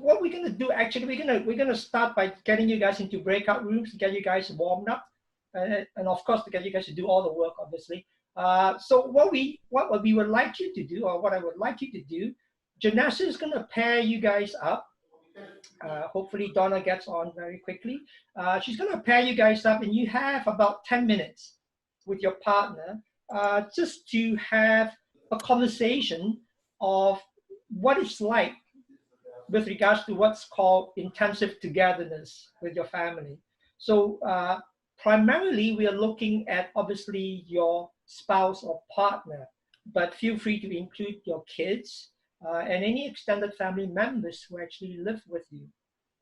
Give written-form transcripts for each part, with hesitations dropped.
what we're going to do, actually, we're gonna start by getting you guys into breakout rooms to get you guys warmed up, and of course to get you guys to do all the work, obviously. So what we would like you to do, or what I would like you to do, Janessa is going to pair you guys up. Hopefully Donna gets on very quickly. She's going to pair you guys up, and you have about 10 minutes with your partner just to have a conversation of what it's like with regards to what's called intensive togetherness with your family. So primarily we are looking at obviously your spouse or partner, but feel free to include your kids and any extended family members who actually live with you.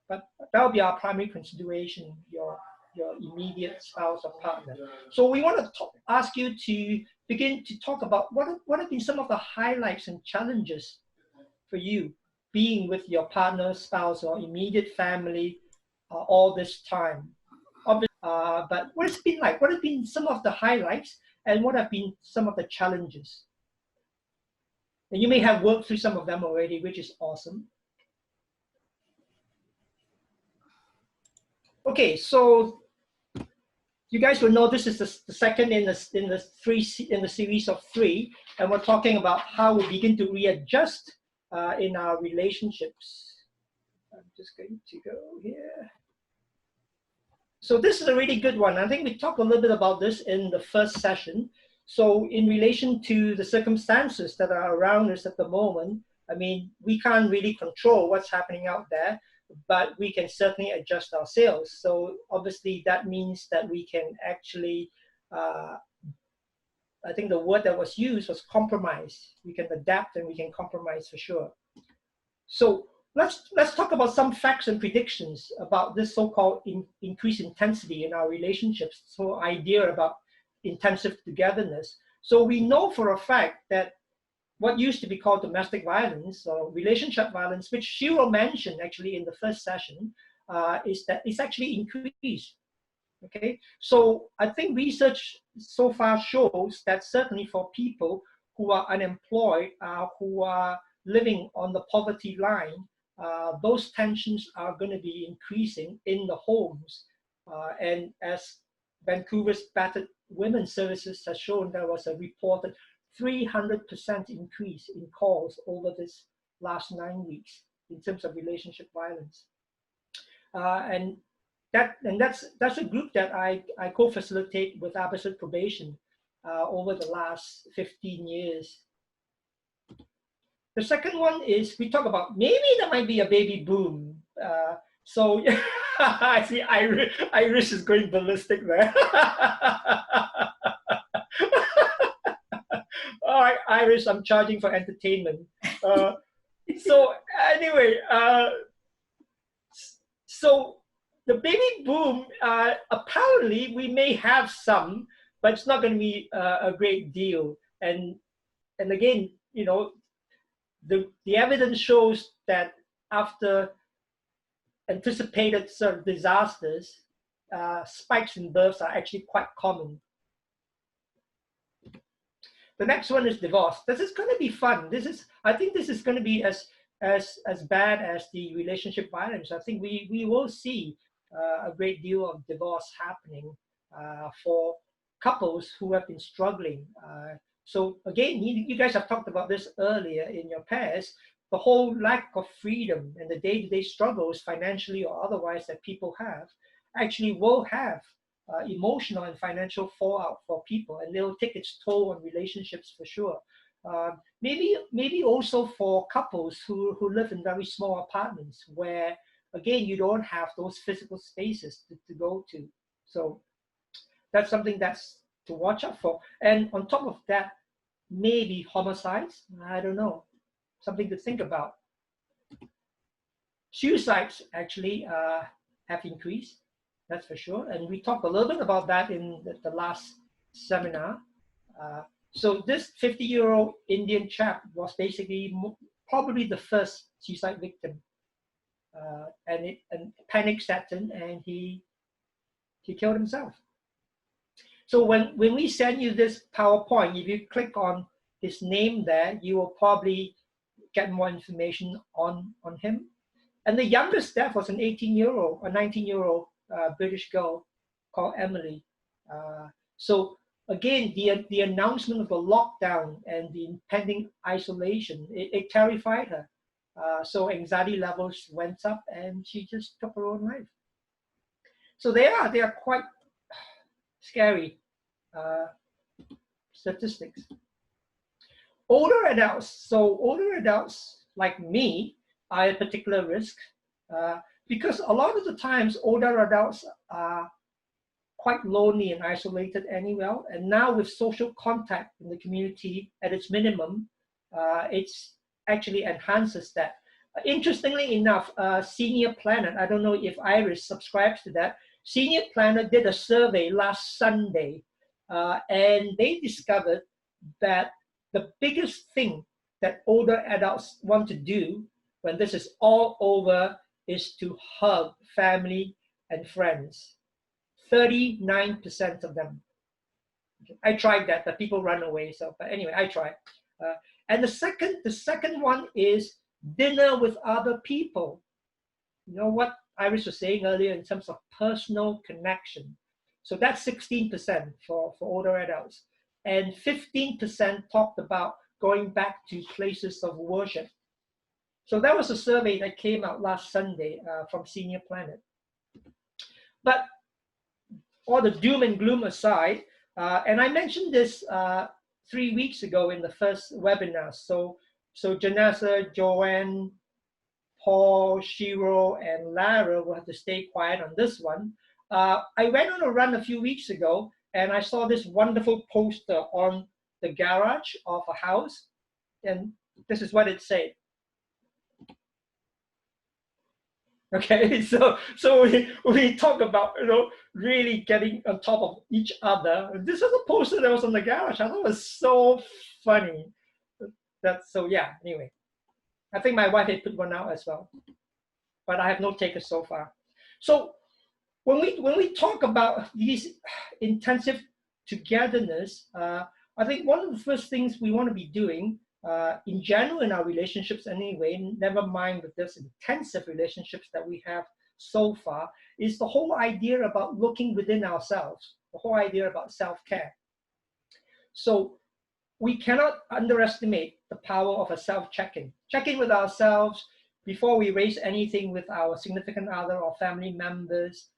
But that will be our primary consideration, your immediate spouse or partner. So we want to ask you to begin to talk about what have been some of the highlights and challenges for you being with your partner, spouse, or immediate family all this time. But what it's been like? What have been some of the highlights, and what have been some of the challenges? And you may have worked through some of them already, which is awesome. Okay, so you guys will know this is the second in the series of 3, and we're talking about how we begin to readjust in our relationships. I'm just going to go here. So this is a really good one. I think we talked a little bit about this in the first session. So in relation to the circumstances that are around us at the moment, I mean, we can't really control what's happening out there, but we can certainly adjust ourselves. So obviously that means that we can actually, I think the word that was used was compromise. We can adapt and we can compromise for sure. So let's talk about some facts and predictions about this so-called increased intensity in our relationships. So idea about intensive togetherness. So we know for a fact that what used to be called domestic violence or relationship violence, which Shiro mentioned actually in the first session, is that it's actually increased. Okay, so I think research so far shows that certainly for people who are unemployed, who are living on the poverty line, those tensions are going to be increasing in the homes. And as Vancouver's Battered Women's Services has shown, there was a reported 300% increase in calls over this last 9 weeks in terms of relationship violence. And that's a group that I co-facilitate with Abbotsford Probation over the last 15 years. The second one is we talk about maybe there might be a baby boom. So I see Iris is going ballistic there. All right, Iris, I'm charging for entertainment. So anyway, so the baby boom, apparently we may have some, but it's not going to be a great deal. And again, you know, the evidence shows that after anticipated sort of disasters, spikes in births are actually quite common. The next one is divorce. This is going to be fun. I think this is going to be as bad as the relationship violence. I think we will see a great deal of divorce happening for couples who have been struggling. So again, you guys have talked about this earlier in your pairs, the whole lack of freedom and the day-to-day struggles, financially or otherwise, that people have, actually will have emotional and financial fallout for people, and they'll take its toll on relationships for sure. Maybe also for couples who live in very small apartments where, again, you don't have those physical spaces to go to. So that's something that's to watch out for. And on top of that, maybe homicides, I don't know, something to think about. Suicides actually have increased, that's for sure. And we talked a little bit about that in the last seminar. So this 50-year-old Indian chap was basically probably the first suicide victim. And panic set in, and he killed himself. So when we send you this PowerPoint, if you click on his name there, you will probably get more information on him. And the youngest death was an 18-year-old, a 19-year-old British girl called Emily. So again, the announcement of the lockdown and the impending isolation, it terrified her. So anxiety levels went up, and she just took her own life. So they are quite scary statistics. Older adults. So older adults like me are at particular risk because a lot of the times older adults are quite lonely and isolated anyway. And now with social contact in the community at its minimum, it's actually enhances that. Interestingly enough, Senior Planet, I don't know if Iris subscribes to that, Senior Planet did a survey last Sunday, and they discovered that the biggest thing that older adults want to do when this is all over is to hug family and friends. 39% of them. I tried that, but people run away. So, but anyway, I tried. And the second one is dinner with other people. You know what Iris was saying earlier in terms of personal connection. So that's 16% for older adults. And 15% talked about going back to places of worship. So that was a survey that came out last Sunday from Senior Planet. But all the doom and gloom aside, and I mentioned this 3 weeks ago in the first webinar. So Janessa, Joanne, Paul, Shiro, and Lara will have to stay quiet on this one. I went on a run a few weeks ago, and I saw this wonderful poster on the garage of a house, and this is what it said. Okay, so we talk about really getting on top of each other. This is a poster that was on the garage. I thought it was so funny. So yeah. Anyway, I think my wife had put one out as well, but I have no takers so far. So when we talk about these intensive togetherness, I think one of the first things we want to be doing in general in our relationships anyway, never mind with this intensive relationships that we have so far, is the whole idea about looking within ourselves, the whole idea about self-care. So we cannot underestimate the power of a self-check-in. Check-in with ourselves before we raise anything with our significant other or family members.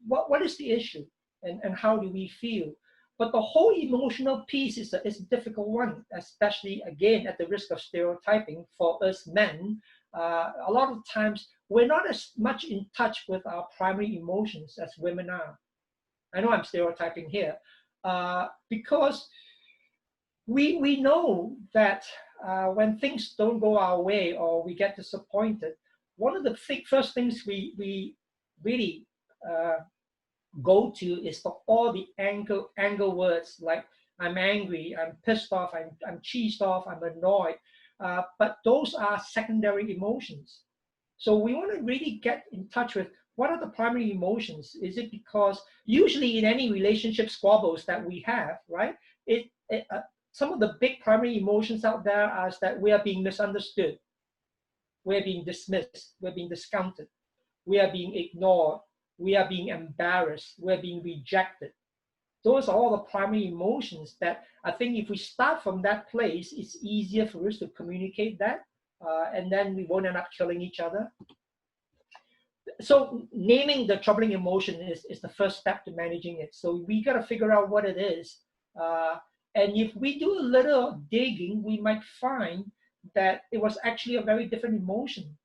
What is the issue, and how do we feel? But the whole emotional piece is a difficult one, especially, again, at the risk of stereotyping for us men. A lot of times, we're not as much in touch with our primary emotions as women are. I know I'm stereotyping here, because we know that when things don't go our way or we get disappointed, one of the first things we really go to is for all the anger words like I'm angry, I'm pissed off, I'm cheesed off, I'm annoyed. But those are secondary emotions. So we want to really get in touch with what are the primary emotions. Is it because usually in any relationship squabbles that we have, right? Some of the big primary emotions out there are that we are being misunderstood, we're being dismissed, we're being discounted, we are being ignored, we are being embarrassed, we're being rejected. Those are all the primary emotions that I think if we start from that place, it's easier for us to communicate that, and then we won't end up killing each other. So naming the troubling emotion is the first step to managing it. So we got to figure out what it is. And if we do a little digging, we might find that it was actually a very different emotion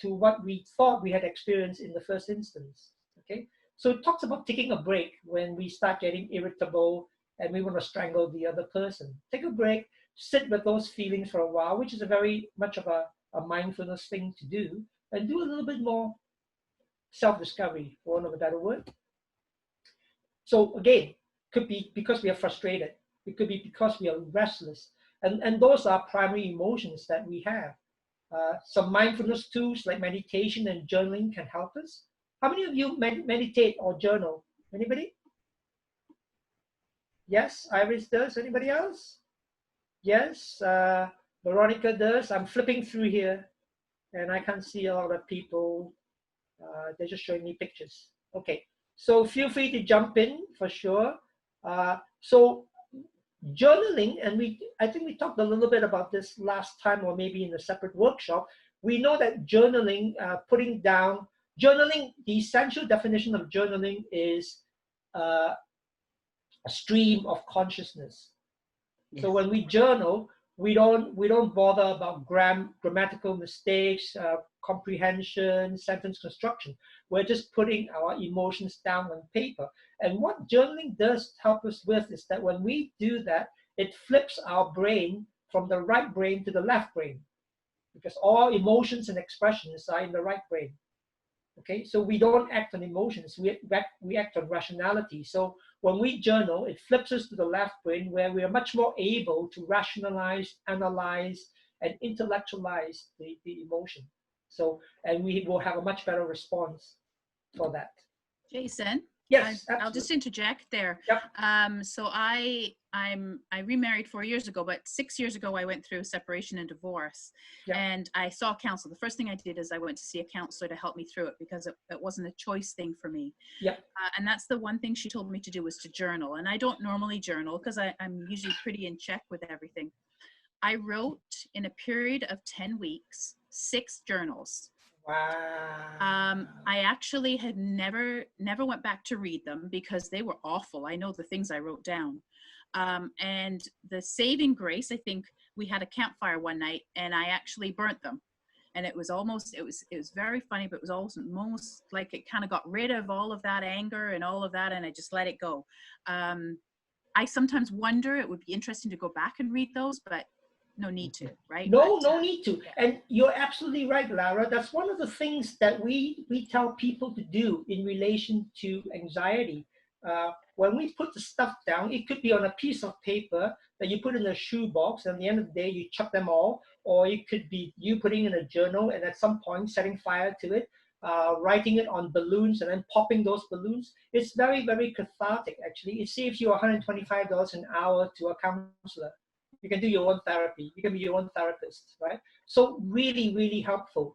to what we thought we had experienced in the first instance. Okay, so it talks about taking a break when we start getting irritable and we want to strangle the other person. Take a break, sit with those feelings for a while, which is a very much of a mindfulness thing to do, and do a little bit more self-discovery, for want of a better word. So again, could be because we are frustrated. It could be because we are restless. And those are primary emotions that we have. Some mindfulness tools like meditation and journaling can help us. How many of you meditate or journal? Anybody? Yes, Iris does. Anybody else? Yes, Veronica does. I'm flipping through here. and I can't see a lot of people. They're just showing me pictures. Okay, so feel free to jump in for sure. So journaling, and I think we talked a little bit about this last time, or maybe in a separate workshop. We know that journaling, putting down journaling, the essential definition of journaling is a stream of consciousness. Yes. So when we journal, we don't bother about grammatical mistakes, comprehension, sentence construction. We're just putting our emotions down on paper. And what journaling does help us with is that when we do that, it flips our brain from the right brain to the left brain, because all emotions and expressions are in the right brain. Okay, so we don't act on emotions, we act on rationality. So when we journal, it flips us to the left brain, where we are much more able to rationalize, analyze, and intellectualize the emotion. So, and we will have a much better response for that. Jason? Yes, I'll just interject there. Yep. So I remarried 4 years ago, but 6 years ago I went through separation and divorce. Yep. And I saw a counselor. The first thing I did is I went to see a counselor to help me through it, because it wasn't a choice thing for me. Yep. And that's the one thing she told me to do, was to journal. And I don't normally journal because I'm usually pretty in check with everything. I wrote in a period of 10 weeks, 6 journals. Wow. I actually had never went back to read them because they were awful. I know the things I wrote down. And the saving grace, I think we had a campfire one night and I actually burnt them. And it was very funny, but it was almost like it kind of got rid of all of that anger and all of that, and I just let it go. I sometimes wonder, it would be interesting to go back and read those, but no need to, right? No need to. Yeah. And you're absolutely right, Lara. That's one of the things that we tell people to do in relation to anxiety. When we put the stuff down, it could be on a piece of paper that you put in a shoebox, and at the end of the day, you chuck them all, or it could be you putting in a journal and at some point setting fire to it, writing it on balloons and then popping those balloons. It's very, very cathartic, actually. It saves you $125 an hour to a counselor. You can do your own therapy. You can be your own therapist, right? So really, really helpful.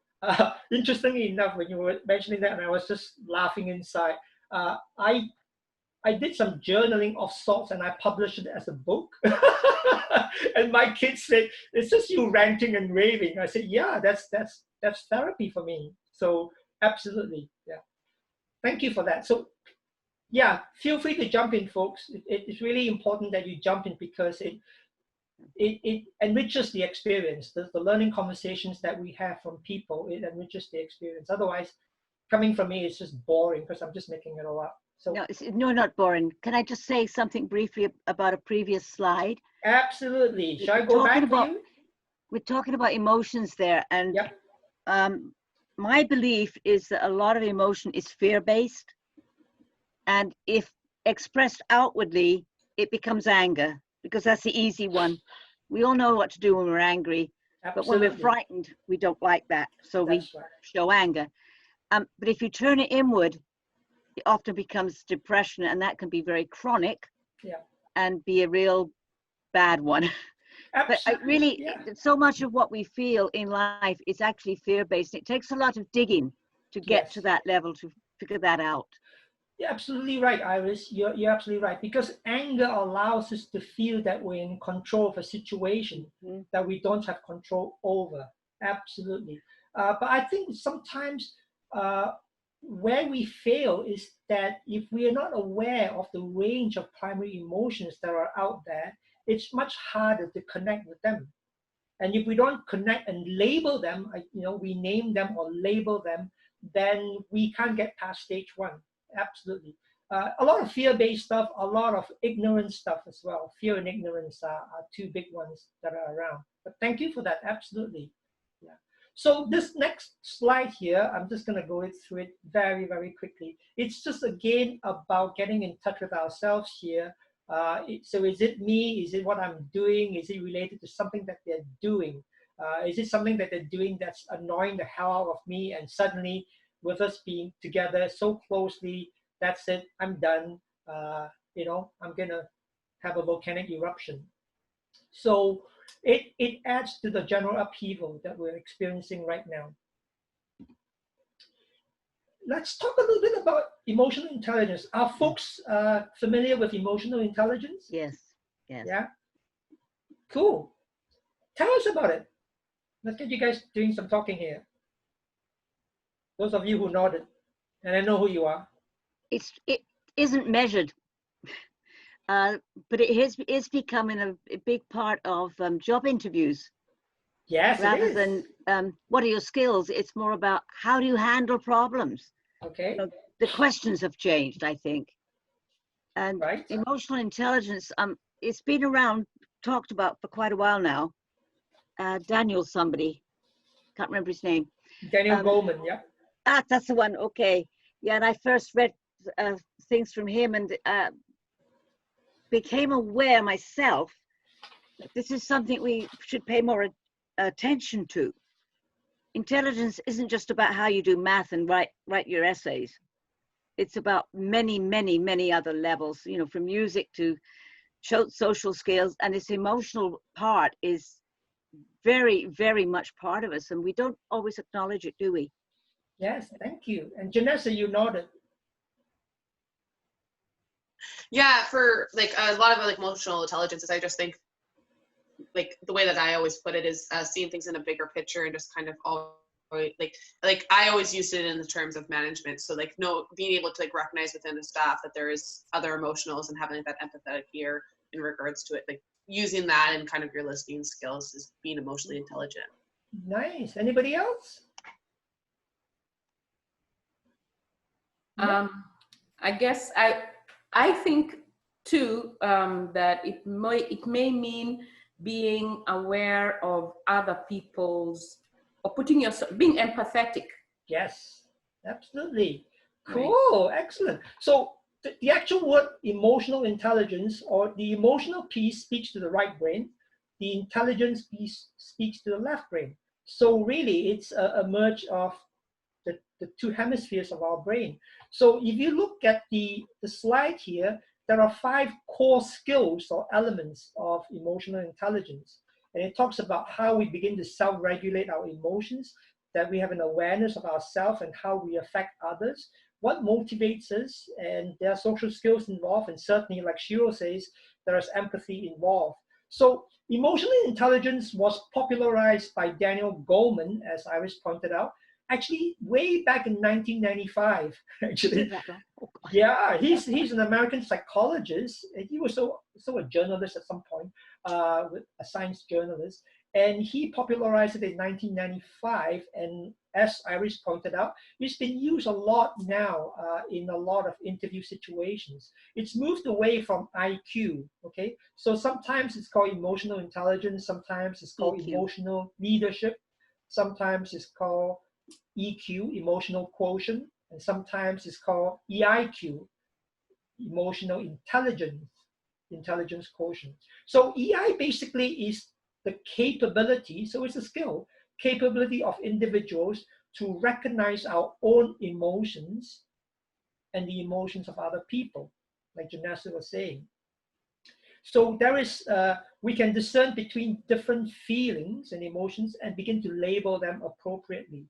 Interestingly enough, when you were mentioning that, and I was just laughing inside, I did some journaling of sorts, and I published it as a book. And my kids said, "It's just you ranting and raving." I said, "Yeah, that's therapy for me." So absolutely, yeah. Thank you for that. So yeah, feel free to jump in, folks. It's really important that you jump in, because it enriches the experience. The learning conversations that we have from people, it enriches the experience. Otherwise, coming from me, it's just boring because I'm just making it all up. So no, not boring. Can I just say something briefly about a previous slide? Absolutely. Shall I go back for you? We're talking about emotions there, and yep. My belief is that a lot of emotion is fear-based, and if expressed outwardly, it becomes anger, because that's the easy one. We all know what to do when we're angry, Absolutely. But when we're frightened, we don't like that, so that's we show anger. But if you turn it inward, it often becomes depression, and that can be very chronic, and be a real bad one. But I really, so much of what we feel in life is actually fear-based. It takes a lot of digging to get to that level, to figure that out. You're absolutely right, Iris. You're absolutely right, because anger allows us to feel that we're in control of a situation that we don't have control over. Absolutely. But I think sometimes where we fail is that if we are not aware of the range of primary emotions that are out there, it's much harder to connect with them. And if we don't connect and label them, we name them or label them, then we can't get past stage one. Absolutely. A lot of fear-based stuff, a lot of ignorance stuff as well. Fear and ignorance are two big ones that are around. But thank you for that. Absolutely. Yeah. So this next slide here, I'm just going to go through it very, very quickly. It's just, again, about getting in touch with ourselves here. So is it me? Is it what I'm doing? Is it related to something that they're doing? Is it something that they're doing that's annoying the hell out of me? And suddenly, with us being together so closely, that's it, I'm done. I'm going to have a volcanic eruption. So it adds to the general upheaval that we're experiencing right now. let's talk a little bit about emotional intelligence. Are folks familiar with emotional intelligence? Yes. Yes. Yeah. Cool. Tell us about it. Let's get you guys doing some talking here. Those of you who nodded, and I know who you are. It isn't measured, but it's becoming a big part of job interviews. Yes, rather it is. than what are your skills. It's more about how do you handle problems. Okay. So the questions have changed, I think. And right. Emotional intelligence, it's been around, talked about for quite a while now. Daniel somebody, can't remember his name. Daniel Goleman, yeah. That's the one, okay. Yeah, and I first read things from him and became aware myself that this is something we should pay more attention to. Intelligence isn't just about how you do math and write your essays. It's about many other levels, you know, from music to social skills, and this emotional part is very much part of us, and we don't always acknowledge it, do we? Yes, thank you. And Janessa, you nodded. Yeah, for like a lot of like emotional intelligences, I just think like the way that I always put it is seeing things in a bigger picture and just kind of all like I always used it in the terms of management. So like being able to like recognize within the staff that there is other emotionals and having that empathetic ear in regards to it, like using that and kind of your listening skills is being emotionally intelligent. Nice. Anybody else? I guess I think too that it may mean being aware of other people's, or putting yourself, being empathetic. Yes, absolutely. Cool, right. Excellent. So the actual word emotional intelligence, or the emotional piece, speaks to the right brain. The intelligence piece speaks to the left brain. So really, it's a merge of the two hemispheres of our brain. So if you look at the slide here, there are 5 core skills or elements of emotional intelligence. And it talks about how we begin to self-regulate our emotions, that we have an awareness of ourselves and how we affect others, what motivates us, and there are social skills involved, and certainly, like Shiro says, there is empathy involved. So emotional intelligence was popularized by Daniel Goleman, as Iris pointed out, actually way back in 1995, actually. Yeah, he's an American psychologist. He was so a journalist at some point, a science journalist, and he popularized it in 1995. And as Iris pointed out, it's been used a lot now in a lot of interview situations. It's moved away from IQ. Okay, so sometimes it's called emotional intelligence, sometimes it's called emotional leadership, sometimes it's called EQ, emotional quotient, and sometimes it's called EIQ, emotional intelligence quotient. So EI basically is the capability, so it's a skill, capability of individuals to recognize our own emotions and the emotions of other people, like Janessa was saying. So there is, we can discern between different feelings and emotions and begin to label them appropriately.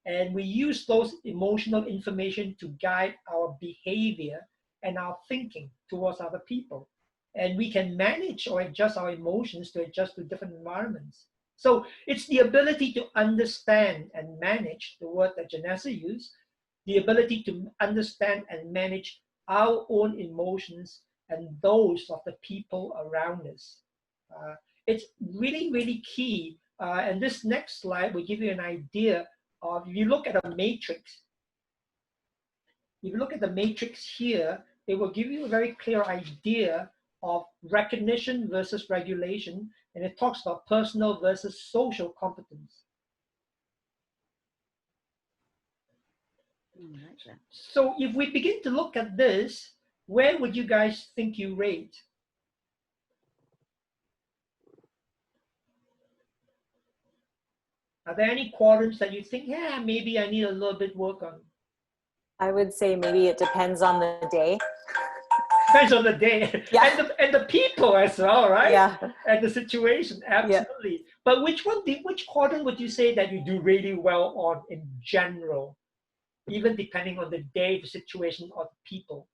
And we use those emotional information to guide our behavior and our thinking towards other people. And we can manage or adjust our emotions to adjust to different environments. So it's the ability to understand and manage, the word that Janessa used, the ability to understand and manage our own emotions and those of the people around us. It's really key. And this next slide will give you an idea of, if you look at a matrix, here, it will give you a very clear idea of recognition versus regulation, and it talks about personal versus social competence. So if we begin to look at this, where would you guys think you rate? Are there any quadrants that you think, yeah, maybe I need a little bit work on? I would say maybe it depends on the day. Depends on the day. Yeah. And the people as well, right? Yeah. And the situation, absolutely. Yeah. But which quadrant would you say that you do really well on in general? even depending on the day, the situation, or the people?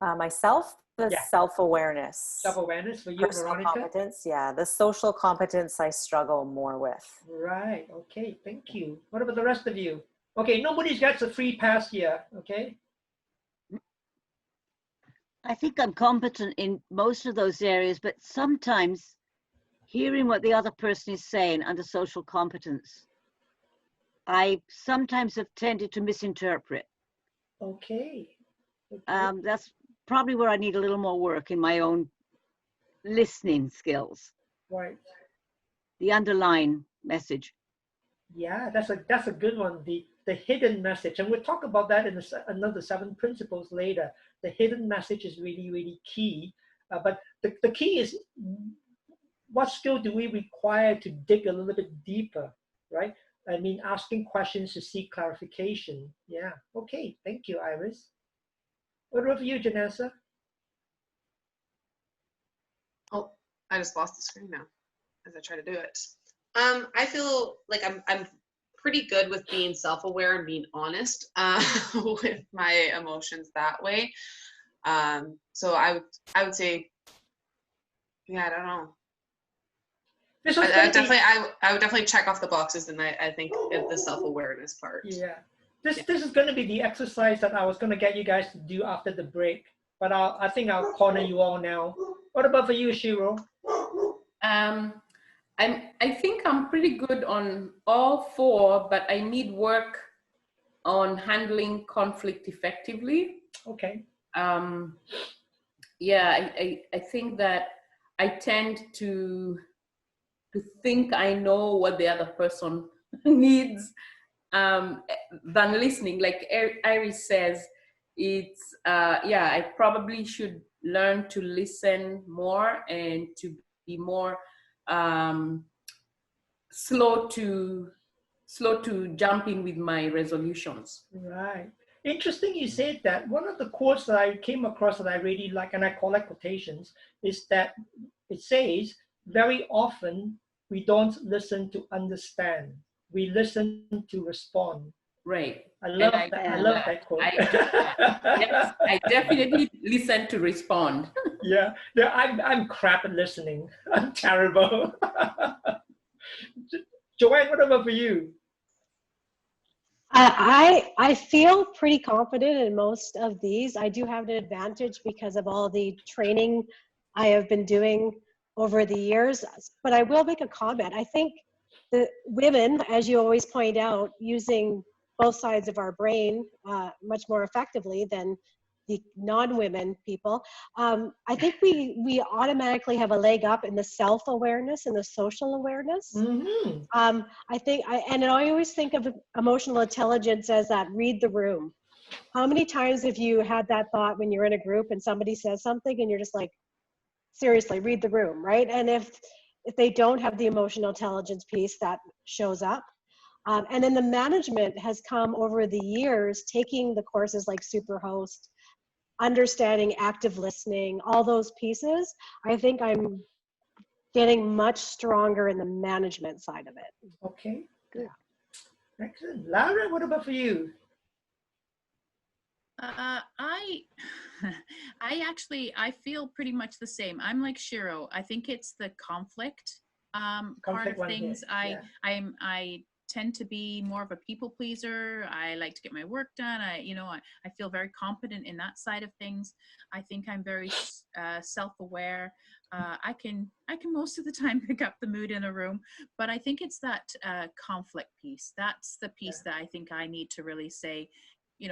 Myself, the self-awareness. Self-awareness for you, Personal Veronica? competence, yeah. The social competence I struggle more with. Right, okay, thank you. What about the rest of you? Okay, nobody's got a free pass here, okay? I think I'm competent in most of those areas, but sometimes hearing what the other person is saying under social competence, I sometimes have tended to misinterpret. Okay. That's probably where I need a little more work in my own listening skills. Right. The underlying message. Yeah, that's a good one. The hidden message, and we'll talk about that in another 7 principles later. The hidden message is really, really key. But the key is, what skill do we require to dig a little bit deeper, right? I mean, asking questions to seek clarification. Yeah. Okay. Thank you, Iris. What about you, Janessa? Oh, I just lost the screen now as I try to do it. I feel like I'm pretty good with being self-aware and being honest with my emotions that way. So I would say, yeah, I don't know. I would definitely check off the boxes, and I think the self-awareness part. Yeah. This is going to be the exercise that I was going to get you guys to do after the break, but I think I'll corner you all now. What about for you, Shiro? I think I'm pretty good on all 4, but I need work on handling conflict effectively. Okay. Yeah, I think that I tend to think I know what the other person needs than listening. Like Iris says, it's yeah, I probably should learn to listen more and to be more slow to jump in with my resolutions. Right. Interesting you said that. One of the quotes that I came across that I really like, and I collect quotations, is that it says, very often we don't listen to understand. We listen to respond. Right. I love that. I love that quote. Yes, I definitely listen to respond. Yeah. I'm crap at listening. I'm terrible. Joanne, what about for you? I feel pretty confident in most of these. I do have an advantage because of all the training I have been doing over the years, but I will make a comment. I think the women, as you always point out, using both sides of our brain much more effectively than the non-women people. I think we automatically have a leg up in the self-awareness and the social awareness. Mm-hmm. I think, and I always think of emotional intelligence as that read the room. How many times have you had that thought when you're in a group and somebody says something and you're just like, seriously, read the room, right? And if they don't have the emotional intelligence piece, that shows up. And then the management has come over the years, taking the courses like Superhost, understanding active listening, all those pieces. I think I'm getting much stronger in the management side of it. Okay, good. Excellent. Lara, what about for you? I feel pretty much the same. I'm like Shiro. I think it's the conflict part of things. I tend to be more of a people pleaser. I like to get my work done. I feel very competent in that side of things. I think I'm very self-aware. I can most of the time pick up the mood in a room, but I think it's that conflict piece. That's the piece that I think I need to really say,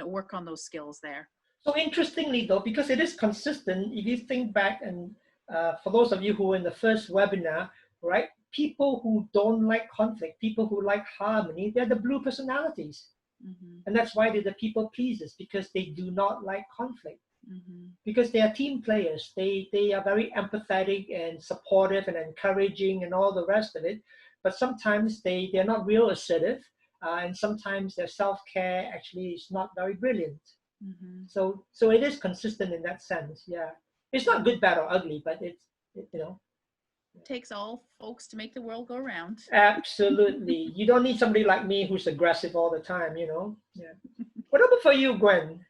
work on those skills there. So interestingly though, because it is consistent, if you think back, and for those of you who were in the first webinar, right, people who don't like conflict, people who like harmony, they're the blue personalities. Mm-hmm. And that's why they're the people pleasers, because they do not like conflict. Mm-hmm. Because they are team players. They are very empathetic and supportive and encouraging and all the rest of it. But sometimes they're not real assertive. And sometimes their self-care actually is not very brilliant. Mm-hmm. So it is consistent in that sense. Yeah. It's not good, bad, or ugly, but it's. It takes all folks to make the world go round. Absolutely. You don't need somebody like me who's aggressive all the time, you know? Yeah. What about for you, Gwen?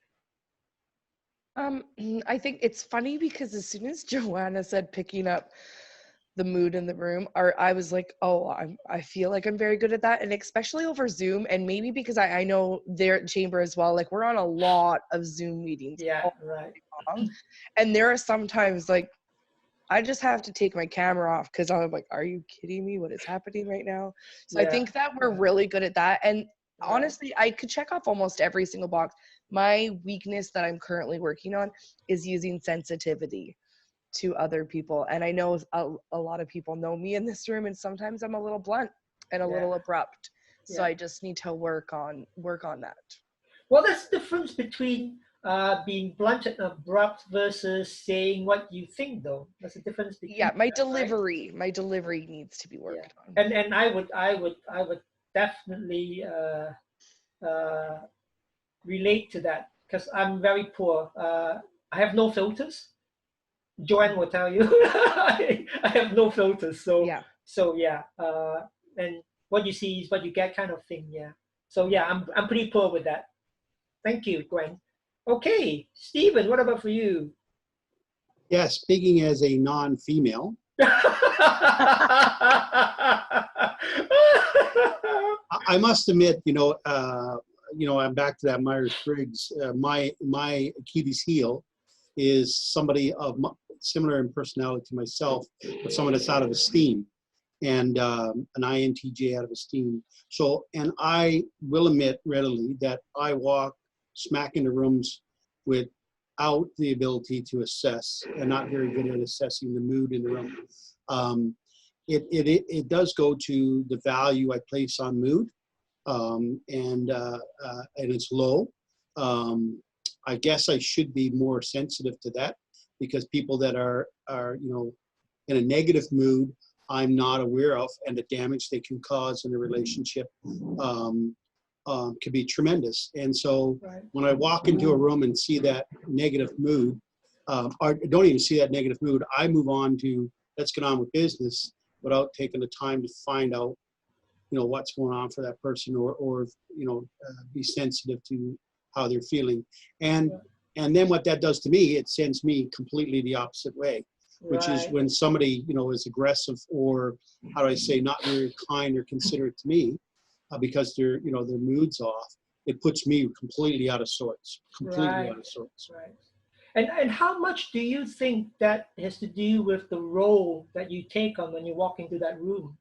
I think it's funny because as soon as Joanna said picking up the mood in the room, I was like, oh, I feel like I'm very good at that, and especially over Zoom, and maybe because I know they're at Chamber as well. Like we're on a lot of Zoom meetings, yeah, right. Long, and there are sometimes like I just have to take my camera off because I'm like, are you kidding me? What is happening right now? So I think that we're really good at that, and honestly, I could check off almost every single box. My weakness that I'm currently working on is using sensitivity to other people. And I know a lot of people know me in this room, and sometimes I'm a little blunt and a little abrupt. So I just need to work on that. Well, that's the difference between being blunt and abrupt versus saying what you think, though. That's the difference between my delivery needs to be worked on. And I would definitely relate to that because I'm very poor. I have no filters. Joanne will tell you I have no filters. So and what you see is what you get, kind of thing. Yeah. So yeah, I'm pretty poor with that. Thank you, Gwen. Okay, Stephen, what about for you? Yeah, speaking as a non-female. I must admit, I'm back to that Myers-Briggs. My Achilles heel is somebody of similar in personality to myself, but someone that's out of esteem, and an INTJ out of esteem. So, and I will admit readily that I walk smack into rooms without the ability to assess, and not very good at assessing the mood in the room. It does go to the value I place on mood. And it's low. I guess I should be more sensitive to that, because people that are in a negative mood, I'm not aware of, and the damage they can cause in a relationship can be tremendous. And so when I walk into a room and see that negative mood, or don't even see that negative mood, I move on to let's get on with business without taking the time to find out what's going on for that person, or be sensitive to how they're feeling. And then what that does to me, it sends me completely the opposite way, which is when somebody, is aggressive, or how do I say, not very kind or considerate to me, because their mood's off, it puts me completely out of sorts, out of sorts. Right. And how much do you think that has to do with the role that you take on when you walk into that room?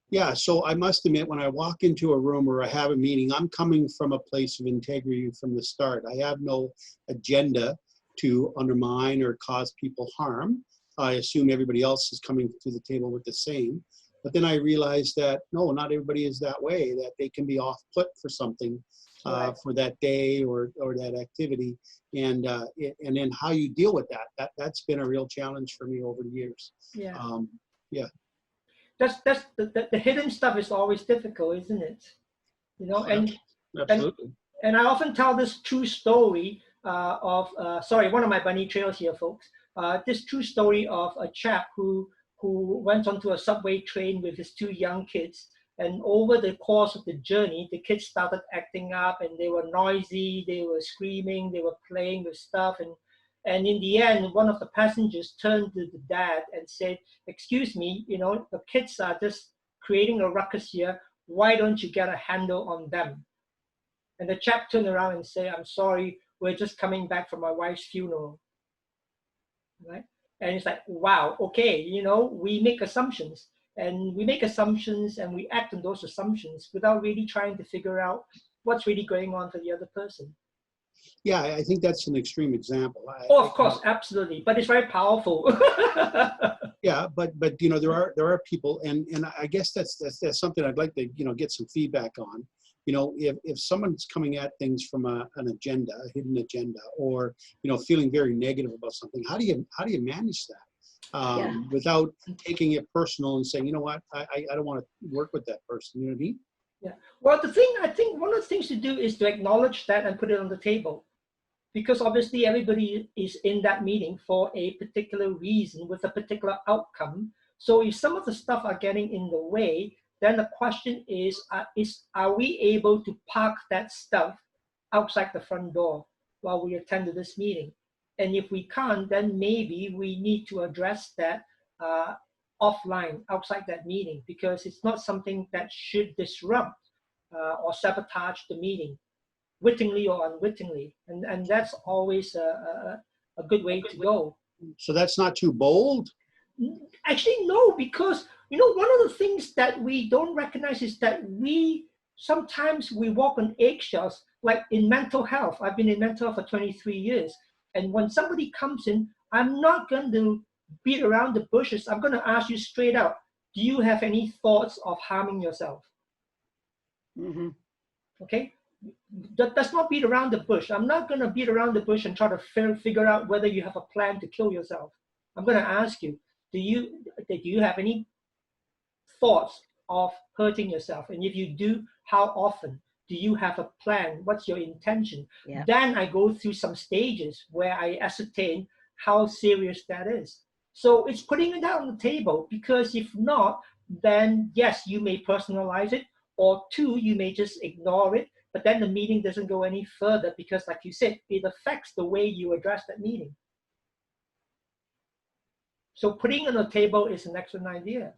Yeah, so I must admit, when I walk into a room or I have a meeting, I'm coming from a place of integrity from the start. I have no agenda to undermine or cause people harm. I assume everybody else is coming to the table with the same. But then I realized that, no, not everybody is that way, that they can be off-put for something for that day or that activity. And then how you deal with that's been a real challenge for me over the years. Yeah. That's the hidden stuff is always difficult, isn't it? Absolutely. And I often tell this true story of one of my bunny trails here, folks. This true story of a chap who went onto a subway train with his 2 young kids, and over the course of the journey, the kids started acting up, and they were noisy, they were screaming, they were playing with stuff, and in the end, one of the passengers turned to the dad and said, "Excuse me, the kids are just creating a ruckus here. Why don't you get a handle on them?" And the chap turned around and said, "I'm sorry, we're just coming back from my wife's funeral." Right? And it's like, wow, okay, we make assumptions. And we make assumptions and we act on those assumptions without really trying to figure out what's really going on for the other person. Yeah, I think that's an extreme example. Of course, absolutely, but it's very powerful. Yeah, but there are people, and I guess that's something I'd like to get some feedback on. If someone's coming at things from an agenda, a hidden agenda, or feeling very negative about something, how do you manage that without taking it personal and saying, what, I don't want to work with that person. You know what I mean? Yeah. Well, I think one of the things to do is to acknowledge that and put it on the table. because obviously everybody is in that meeting for a particular reason with a particular outcome. So if some of the stuff are getting in the way, then the question is are we able to park that stuff outside the front door while we attend to this meeting? And if we can't, then maybe we need to address that offline, outside that meeting, because it's not something that should disrupt or sabotage the meeting, wittingly or unwittingly. And that's always a good way to go. So that's not too bold? Actually, no, because, you know, one of the things that we don't recognize is that sometimes we walk on eggshells, like in mental health. I've been in mental health for 23 years. And when somebody comes in, I'm not going to beat around the bushes. I'm going to ask you straight out, do you have any thoughts of harming yourself? Mm-hmm. Okay? That's not beat around the bush. I'm not going to beat around the bush and try to figure out whether you have a plan to kill yourself. I'm going to ask you, do you have any thoughts of hurting yourself? And if you do, how often? Do you have a plan? What's your intention? Yeah. Then I go through some stages where I ascertain how serious that is. So it's putting it out on the table, because if not, then yes, you may personalize it, or two, you may just ignore it, but then the meeting doesn't go any further because, like you said, it affects the way you address that meeting. So putting it on the table is an excellent idea,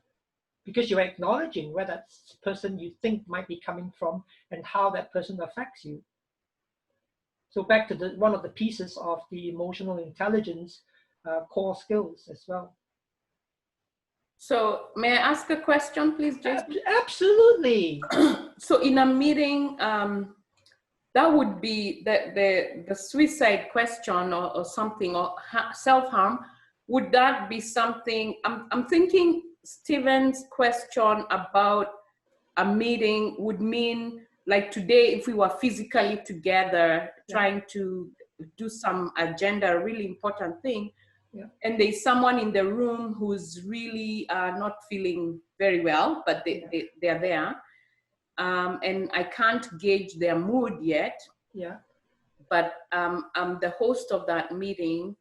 because you're acknowledging where that person you think might be coming from and how that person affects you. So back to one of the pieces of the emotional intelligence core skills as well. So may I ask a question, please, Jason? Absolutely. So in a meeting, that would be the suicide question or something, or self-harm. Would that be something? I'm thinking Stephen's question about a meeting would mean, like today, if we were physically together, trying to do some agenda, a really important thing, and there's someone in the room who's really not feeling very well, but they're there, and I can't gauge their mood yet. Yeah. But I'm the host of that meeting.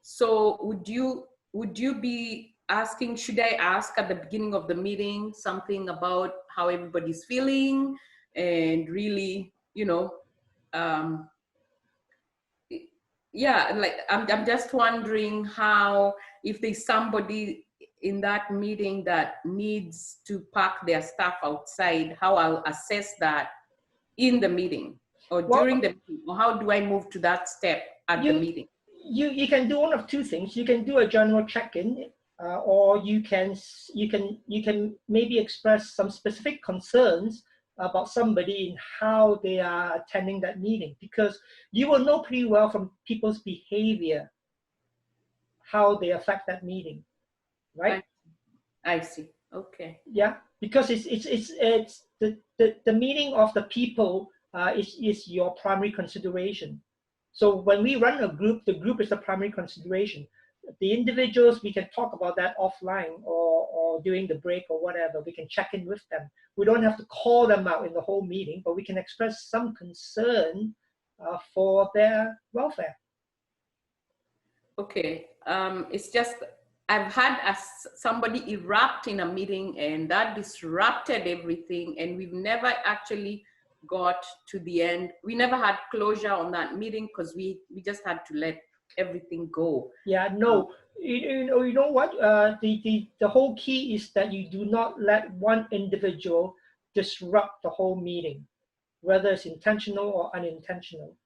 So would you be asking, should I ask at the beginning of the meeting something about how everybody's feeling, and really, you know, like I'm just wondering how, if there's somebody in that meeting that needs to park their stuff outside, how I'll assess that in the meeting or during the meeting, or how do I move to that step at the meeting? You can do one of two things. You can do a general check-in, or you can maybe express some specific concerns about somebody and how they are attending that meeting, because you will know pretty well from people's behavior how they affect that meeting, right? I see. Okay. Yeah, because it's the meaning of the people is your primary consideration. So when we run a group, the group is the primary consideration. The individuals, we can talk about that offline or during the break or whatever. We can check in with them. We don't have to call them out in the whole meeting, but we can express some concern for their welfare. Okay. It's just, I've had somebody erupt in a meeting, and that disrupted everything, and we've never actually got to the end. We never had closure on that meeting because we just had to let everything go. Yeah, no, you know what? The whole key is that you do not let one individual disrupt the whole meeting, whether it's intentional or unintentional,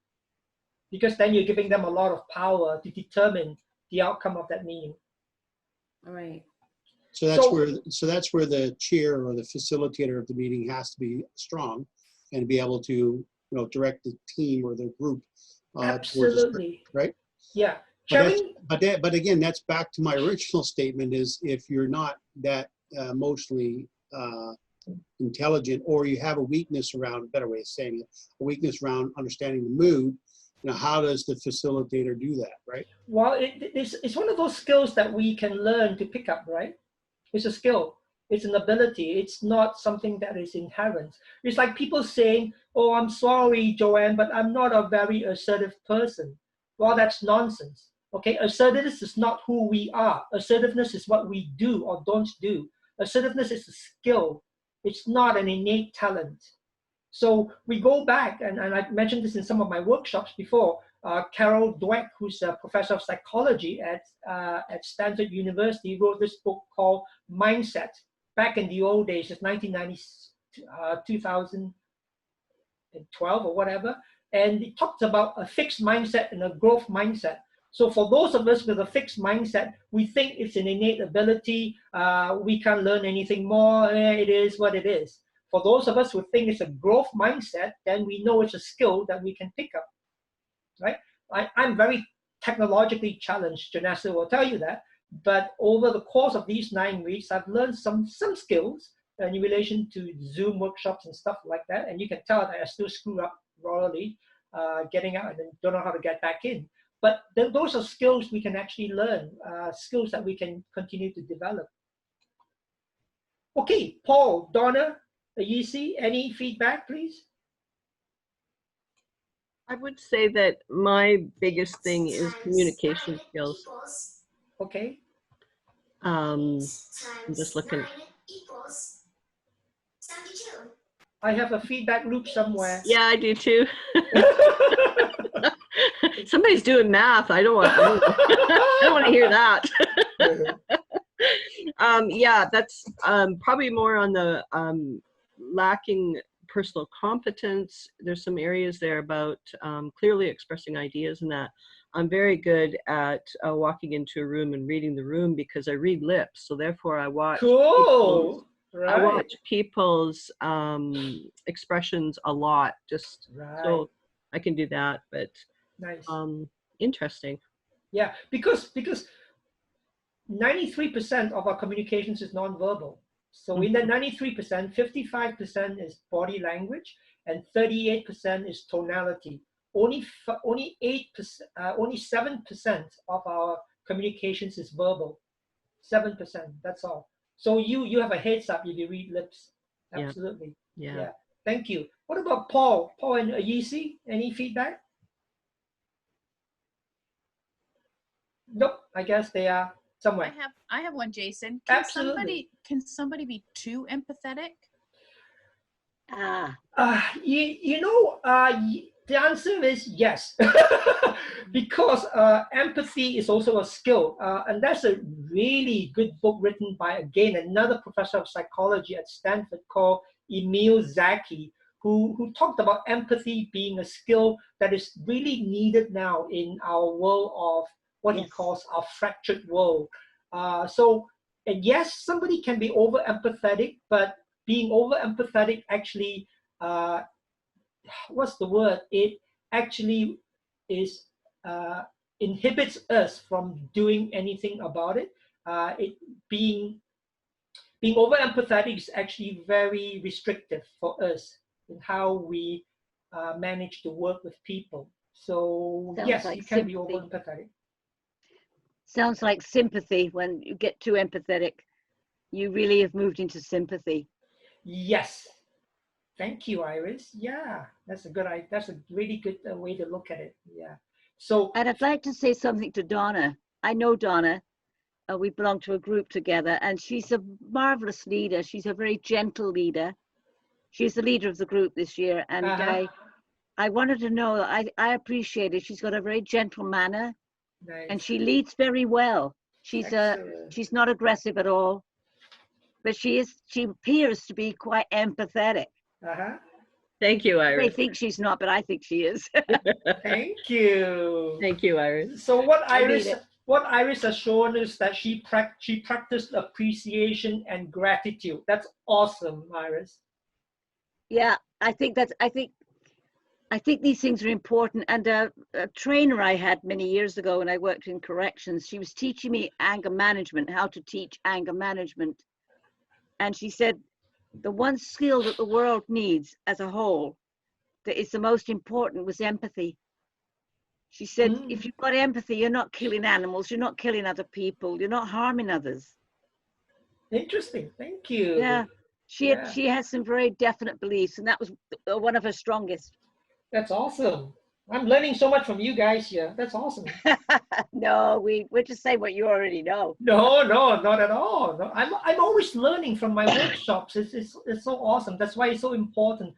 because then you're giving them a lot of power to determine the outcome of that meeting. All right. So that's where the chair or the facilitator of the meeting has to be strong and be able to, direct the team or the group. Absolutely. Right. Yeah. But again, that's back to my original statement: is if you're not that emotionally intelligent, or you have a weakness around, a better way of saying it, a weakness around understanding the mood, how does the facilitator do that, right? Well, it's one of those skills that we can learn to pick up, right? It's a skill. It's an ability. It's not something that is inherent. It's like people saying, oh, I'm sorry, Joanne, but I'm not a very assertive person. Well, that's nonsense. Okay, assertiveness is not who we are. Assertiveness is what we do or don't do. Assertiveness is a skill. It's not an innate talent. So we go back, and I mentioned this in some of my workshops before. Carol Dweck, who's a professor of psychology at Stanford University, wrote this book called Mindset. Back in the old days, it's 1990, 2012 or whatever, and it talks about a fixed mindset and a growth mindset. So for those of us with a fixed mindset, we think it's an innate ability. We can't learn anything more. It is what it is. For those of us who think it's a growth mindset, then we know it's a skill that we can pick up, right? I'm very technologically challenged, Janessa will tell you that. But over the course of these 9 weeks, I've learned some skills in relation to Zoom workshops and stuff like that. And you can tell that I still screw up royally, getting out and then don't know how to get back in. But those are skills we can actually learn, skills that we can continue to develop. Okay, Paul, Donna, Yisi, any feedback, please? I would say that my biggest thing is communication skills. Okay. I'm just looking. I have a feedback loop somewhere. Yeah, I do too. Somebody's doing math. I don't want to hear that. Yeah, that's probably more on the lacking personal competence. There's some areas there about clearly expressing ideas, and that I'm very good at walking into a room and reading the room because I read lips. So therefore I watch I watch people's expressions a lot, just so I can do that. But nice. Interesting. Yeah, because 93% of our communications is nonverbal. So in that 93%, 55% is body language and 38% is tonality. Only 8%, only 7% of our communications is verbal. 7%, that's all. So you have a heads up if you read lips. Absolutely. Yeah. Thank you. What about Paul? Paul and Yisi, any feedback? Nope. I guess they are somewhere. I have one, Jason. Absolutely. Can somebody be too empathetic? The answer is yes. Because empathy is also a skill. And that's a really good book written by, again, another professor of psychology at Stanford called Emil Zaki, who talked about empathy being a skill that is really needed now in our world of what he calls our fractured world. So yes, somebody can be over empathetic, but being over empathetic actually, what's the word? It actually is inhibits us from doing anything about it. Being over empathetic is actually very restrictive for us in how we manage to work with people. So yes, like you can be over empathetic. Sounds like sympathy. When you get too empathetic, you really have moved into sympathy. Yes. Thank you, Iris. Yeah, that's a really good way to look at it. Yeah. So, and I'd like to say something to Donna. I know Donna. We belong to a group together, and she's a marvelous leader. She's a very gentle leader. She's the leader of the group this year, and I wanted to know. I appreciate it. She's got a very gentle manner. Nice. And she leads very well. She's not aggressive at all, but she appears to be quite empathetic. Thank you, Iris. I think she's not, but I think she is. Thank you. Thank you, Iris. So what Iris has shown is that she practiced appreciation and gratitude. That's awesome, Iris. Yeah, I think these things are important. And a trainer I had many years ago when I worked in corrections, she was teaching me anger management, how to teach anger management. And she said, the one skill that the world needs as a whole, that is the most important, was empathy. She said, if you've got empathy, you're not killing animals, you're not killing other people, you're not harming others. Interesting. Thank you. Yeah. She has some very definite beliefs, and that was one of her strongest. That's awesome. I'm learning so much from you guys here. That's awesome. No, we're just saying what you already know. No, not at all. No, I'm always learning from my workshops. It's so awesome. That's why it's so important,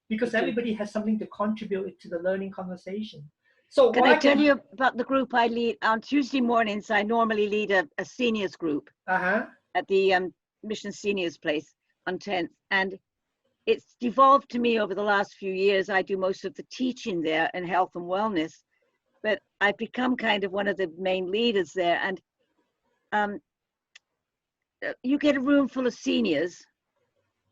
because everybody has something to contribute to the learning conversation. So can I tell you about the group I lead on Tuesday mornings? I normally lead a seniors group at the Mission Seniors Place on 10th, and it's devolved to me over the last few years. I do most of the teaching there in health and wellness, but I've become kind of one of the main leaders there. And you get a room full of seniors,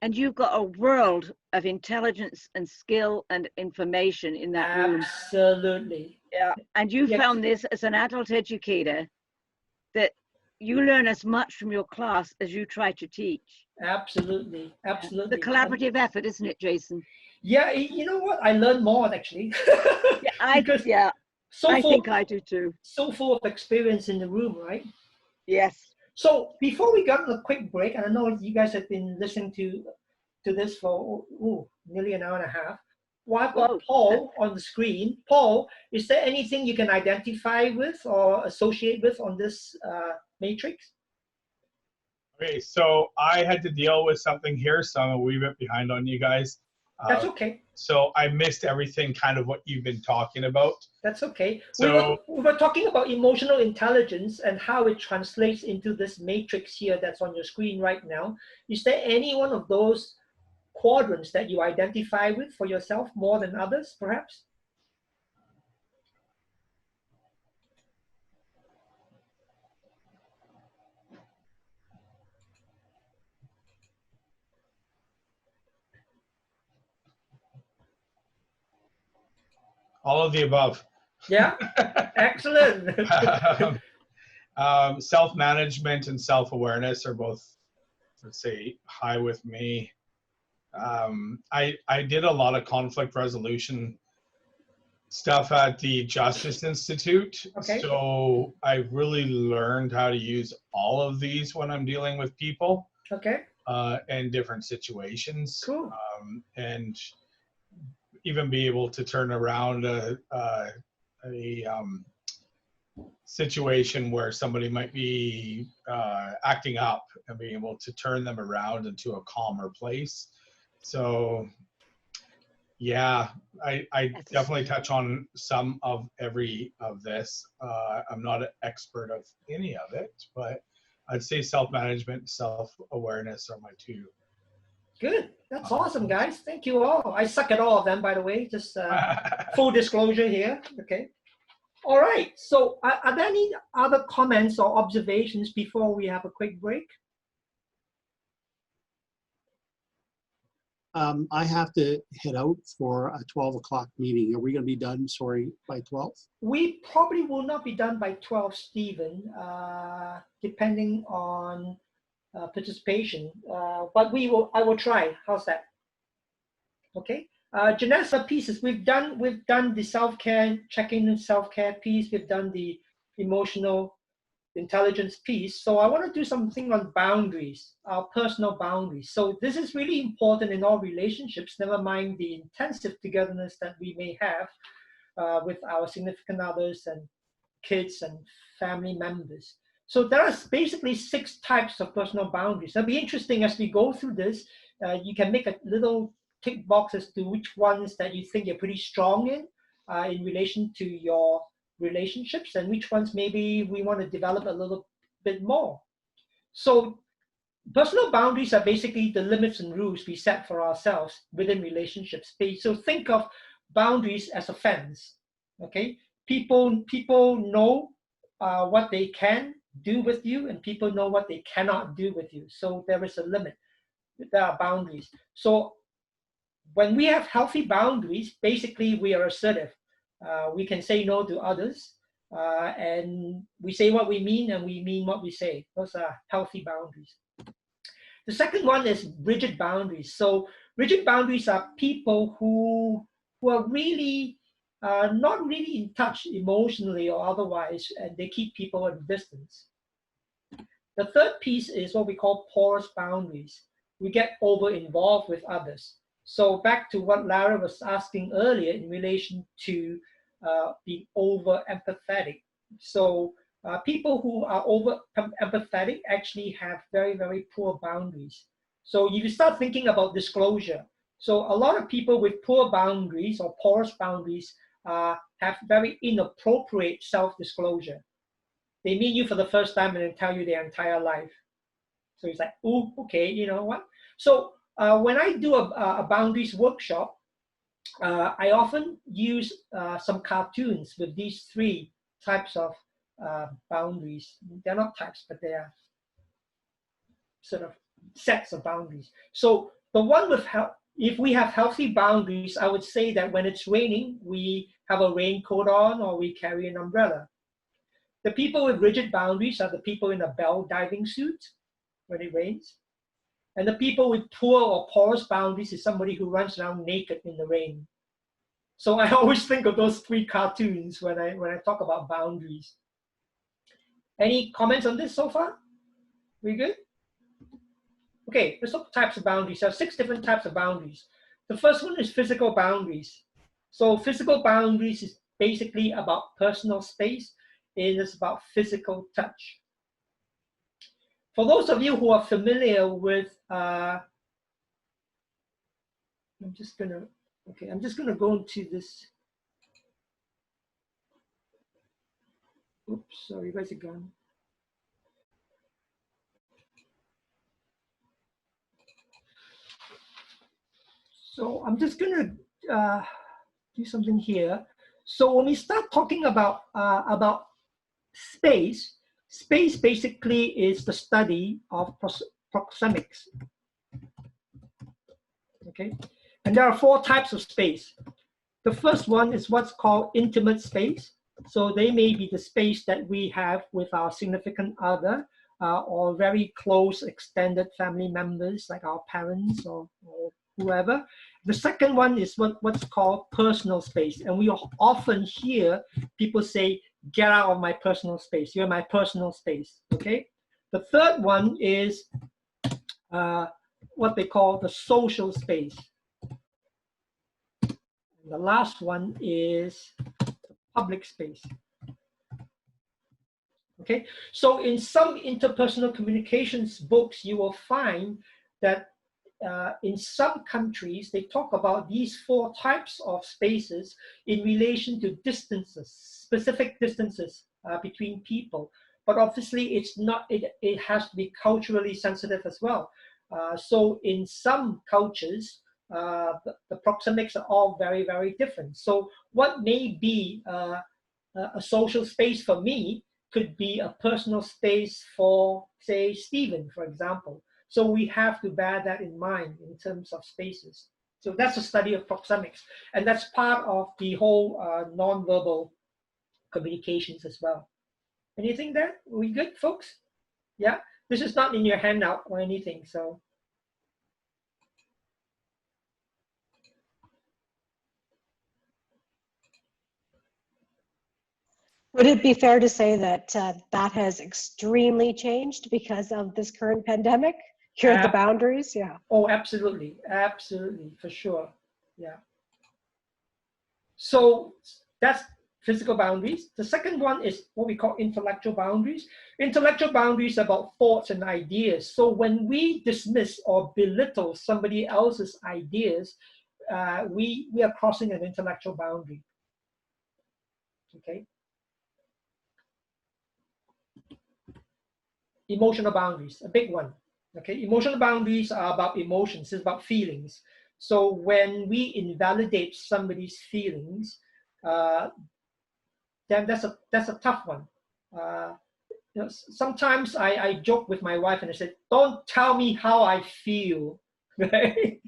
and you've got a world of intelligence and skill and information in that room. Absolutely. Yeah. And you found this as an adult educator, that you learn as much from your class as you try to teach. Absolutely. Absolutely. The collaborative effort, isn't it, Jason? Yeah, you know what? I learned more actually. I think I do too. So full of experience in the room, right? Yes. So before we got a quick break, and I know you guys have been listening to this for nearly an hour and a half. Well, I've got Paul on the screen. Paul, is there anything you can identify with or associate with on this matrix? Okay, so I had to deal with something here, so I'm a wee bit behind on you guys. That's okay. So I missed everything, kind of what you've been talking about. That's okay. So we were talking about emotional intelligence and how it translates into this matrix here that's on your screen right now. Is there any one of those quadrants that you identify with for yourself more than others, perhaps? all of the above. Yeah, excellent. Self-management and self-awareness are both, let's say, high with me. I did a lot of conflict resolution stuff at the Justice Institute. Okay. So I really learned how to use all of these when I'm dealing with people. Okay. And different situations. Cool. And even be able to turn around a situation where somebody might be acting up and being able to turn them around into a calmer place. So yeah, I definitely touch on some of every of this. I'm not an expert of any of it, but I'd say self-management, self-awareness are my two. Good. That's awesome, guys. Thank you all. I suck at all of them, by the way. Just full disclosure here. Okay. All right. So are there any other comments or observations before we have a quick break? I have to head out for a 12 o'clock meeting. Are we going to be done, by 12? We probably will not be done by 12, Stephen, depending on participation. But I will try. How's that? Okay. Janessa pieces. We've done the self-care, checking the self-care piece. We've done the emotional intelligence piece. So I want to do something on boundaries, our personal boundaries. So this is really important in all relationships, never mind the intensive togetherness that we may have with our significant others and kids and family members. So there are basically 6 types of personal boundaries. It'll be interesting as we go through this. You can make a little tick box as to which ones that you think you're pretty strong in relation to your relationships, and which ones maybe we want to develop a little bit more. So personal boundaries are basically the limits and rules we set for ourselves within relationships. So think of boundaries as a fence. Okay, people know what they can do with you, and people know what they cannot do with you. So there is a limit. There are boundaries. So when we have healthy boundaries, basically we are assertive. We can say no to others, and we say what we mean, and we mean what we say. Those are healthy boundaries. The second one is rigid boundaries. So rigid boundaries are people who are really not really in touch emotionally or otherwise, and they keep people at a distance. The third piece is what we call porous boundaries. We get over-involved with others. So back to what Lara was asking earlier in relation to being over-empathetic. So people who are over-empathetic actually have very, very poor boundaries. So if you start thinking about disclosure, so a lot of people with poor boundaries or porous boundaries have very inappropriate self-disclosure. They meet you for the first time and then tell you their entire life. So it's like, oh, okay, you know what? So when I do a boundaries workshop, I often use some cartoons with these three types of boundaries. They're not types, but they are sort of sets of boundaries. So the one with if we have healthy boundaries, I would say that when it's raining, we have a raincoat on or we carry an umbrella. The people with rigid boundaries are the people in a bell diving suit when it rains. And the people with poor or porous boundaries is somebody who runs around naked in the rain. So I always think of those three cartoons when I talk about boundaries. Any comments on this so far? We good? Okay, let's look at types of boundaries. There are 6 different types of boundaries. The first one is physical boundaries. So physical boundaries is basically about personal space. It is about physical touch. For those of you who are familiar with, I'm just gonna go into this. Oops, sorry, where's it gone? So I'm just gonna do something here. So when we start talking about space, space basically is the study of proxemics. Okay, and there are 4 types of space. The first one is what's called intimate space. So they may be the space that we have with our significant other or very close extended family members like our parents or whoever. The second one is what's called personal space. And we often hear people say, get out of my personal space. You're my personal space, okay? The third one is what they call the social space. And the last one is public space. Okay, so in some interpersonal communications books, you will find that in some countries, they talk about these 4 types of spaces in relation to distances, specific distances between people. But obviously, it's not. It has to be culturally sensitive as well. So in some cultures, the proxemics are all very, very different. So what may be a social space for me could be a personal space for, say, Stephen, for example. So we have to bear that in mind in terms of spaces. So that's a study of proxemics. And that's part of the whole nonverbal communications as well. Anything there? Are we good, folks? Yeah? This is not in your handout or anything, so. Would it be fair to say that that has extremely changed because of this current pandemic? Here are the boundaries, yeah. Oh, absolutely, absolutely, for sure, yeah. So that's physical boundaries. The second one is what we call intellectual boundaries. Intellectual boundaries are about thoughts and ideas. So when we dismiss or belittle somebody else's ideas, we are crossing an intellectual boundary, okay? Emotional boundaries, a big one. Okay, emotional boundaries are about emotions, it's about feelings. So when we invalidate somebody's feelings, then that's a tough one. You know, sometimes I joke with my wife and I said, don't tell me how I feel. Right?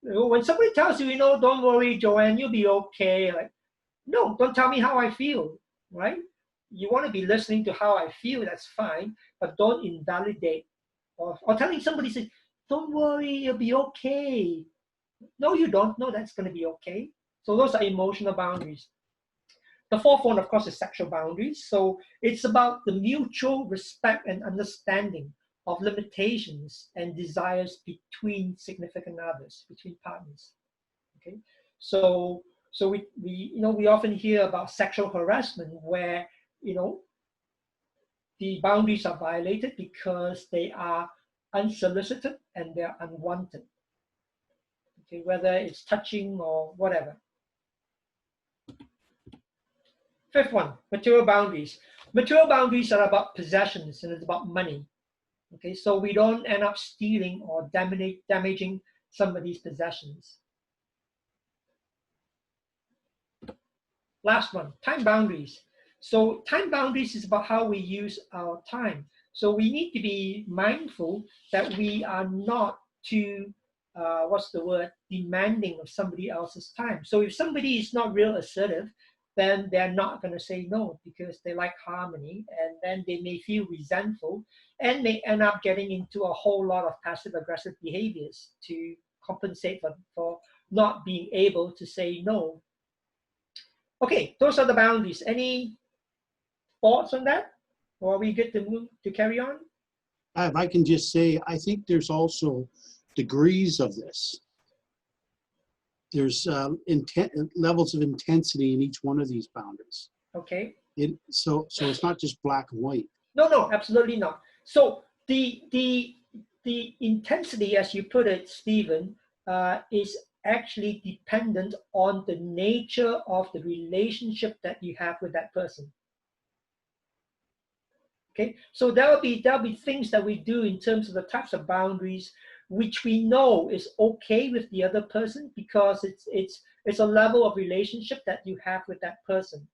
When somebody tells you, you know, don't worry, Joanne, you'll be okay. Like, no, don't tell me how I feel, right? You want to be listening to how I feel, that's fine, but don't invalidate. Or telling somebody, say, don't worry, you'll be okay. No, you don't. No, that's going to be okay. So those are emotional boundaries. The fourth one, of course, is sexual boundaries. So it's about the mutual respect and understanding of limitations and desires between significant others, between partners. Okay, so we often hear about sexual harassment where the boundaries are violated because they are unsolicited and they're unwanted. Okay, whether it's touching or whatever. Fifth one, material boundaries. Material boundaries are about possessions and it's about money. Okay, so we don't end up stealing or damaging somebody's possessions. Last one, time boundaries. So time boundaries is about how we use our time. So we need to be mindful that we are not too, demanding of somebody else's time. So if somebody is not real assertive, then they're not going to say no because they like harmony, and then they may feel resentful and may end up getting into a whole lot of passive-aggressive behaviors to compensate for not being able to say no. Okay, those are the boundaries. Any thoughts on that? Or are we good to carry on? If I can just say, I think there's also degrees of this. There's levels of intensity in each one of these boundaries. Okay. So it's not just black and white. No, absolutely not. So the intensity, as you put it, Stephen, is actually dependent on the nature of the relationship that you have with that person. Okay, so there'll be things that we do in terms of the types of boundaries which we know is okay with the other person because it's a level of relationship that you have with that person,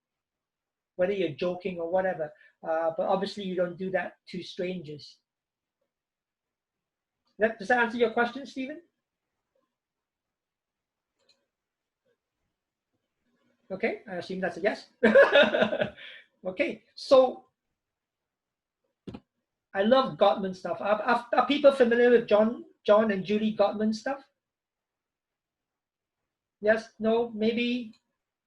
whether you're joking or whatever. But obviously you don't do that to strangers. Does that answer your question, Stephen? Okay, I assume that's a yes. Okay, so I love Gottman stuff. Are people familiar with John and Julie Gottman stuff? Yes, no, maybe,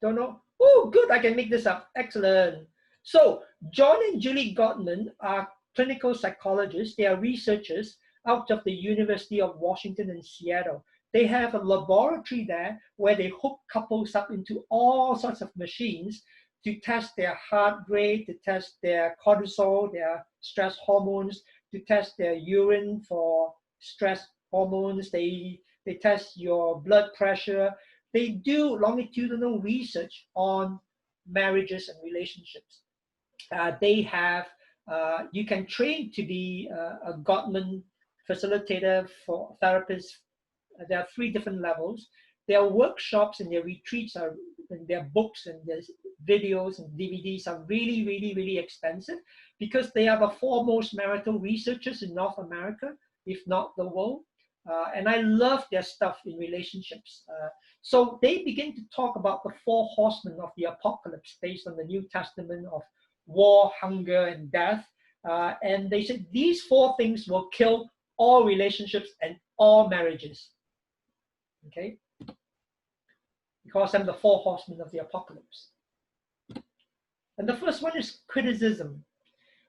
don't know. Oh, good, I can make this up. Excellent. So John and Julie Gottman are clinical psychologists. They are researchers out of the University of Washington in Seattle. They have a laboratory there where they hook couples up into all sorts of machines to test their heart rate, to test their cortisol, their stress hormones, to test their urine for stress hormones. They test your blood pressure. They do longitudinal research on marriages and relationships. They have, you can train to be a Gottman facilitator for therapists. There are 3 different levels. Their workshops and their retreats are, and their books and their videos and DVDs are really, really, really expensive because they are the foremost marital researchers in North America, if not the world. And I love their stuff in relationships. So they begin to talk about the 4 horsemen of the apocalypse based on the New Testament of war, hunger, and death. And they said these 4 things will kill all relationships and all marriages. Okay? Because I'm the 4 horsemen of the apocalypse. And the first one is criticism.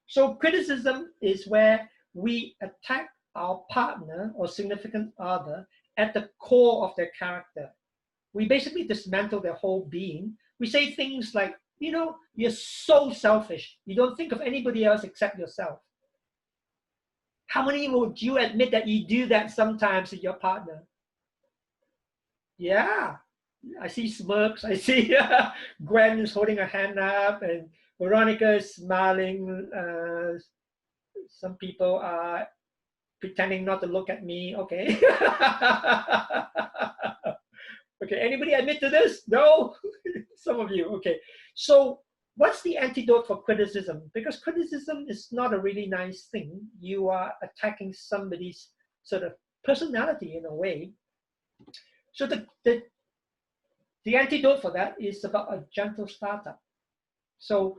So criticism is where we attack our partner or significant other at the core of their character. We basically dismantle their whole being. We say things like, you're so selfish. You don't think of anybody else except yourself. How many would you admit that you do that sometimes with your partner? Yeah. I see smirks. I see Gwen is holding her hand up and Veronica is smiling. Some people are pretending not to look at me. Okay. Okay, anybody admit to this? No? Some of you. Okay. So what's the antidote for criticism? Because criticism is not a really nice thing. You are attacking somebody's sort of personality in a way. So the antidote for that is about a gentle startup. So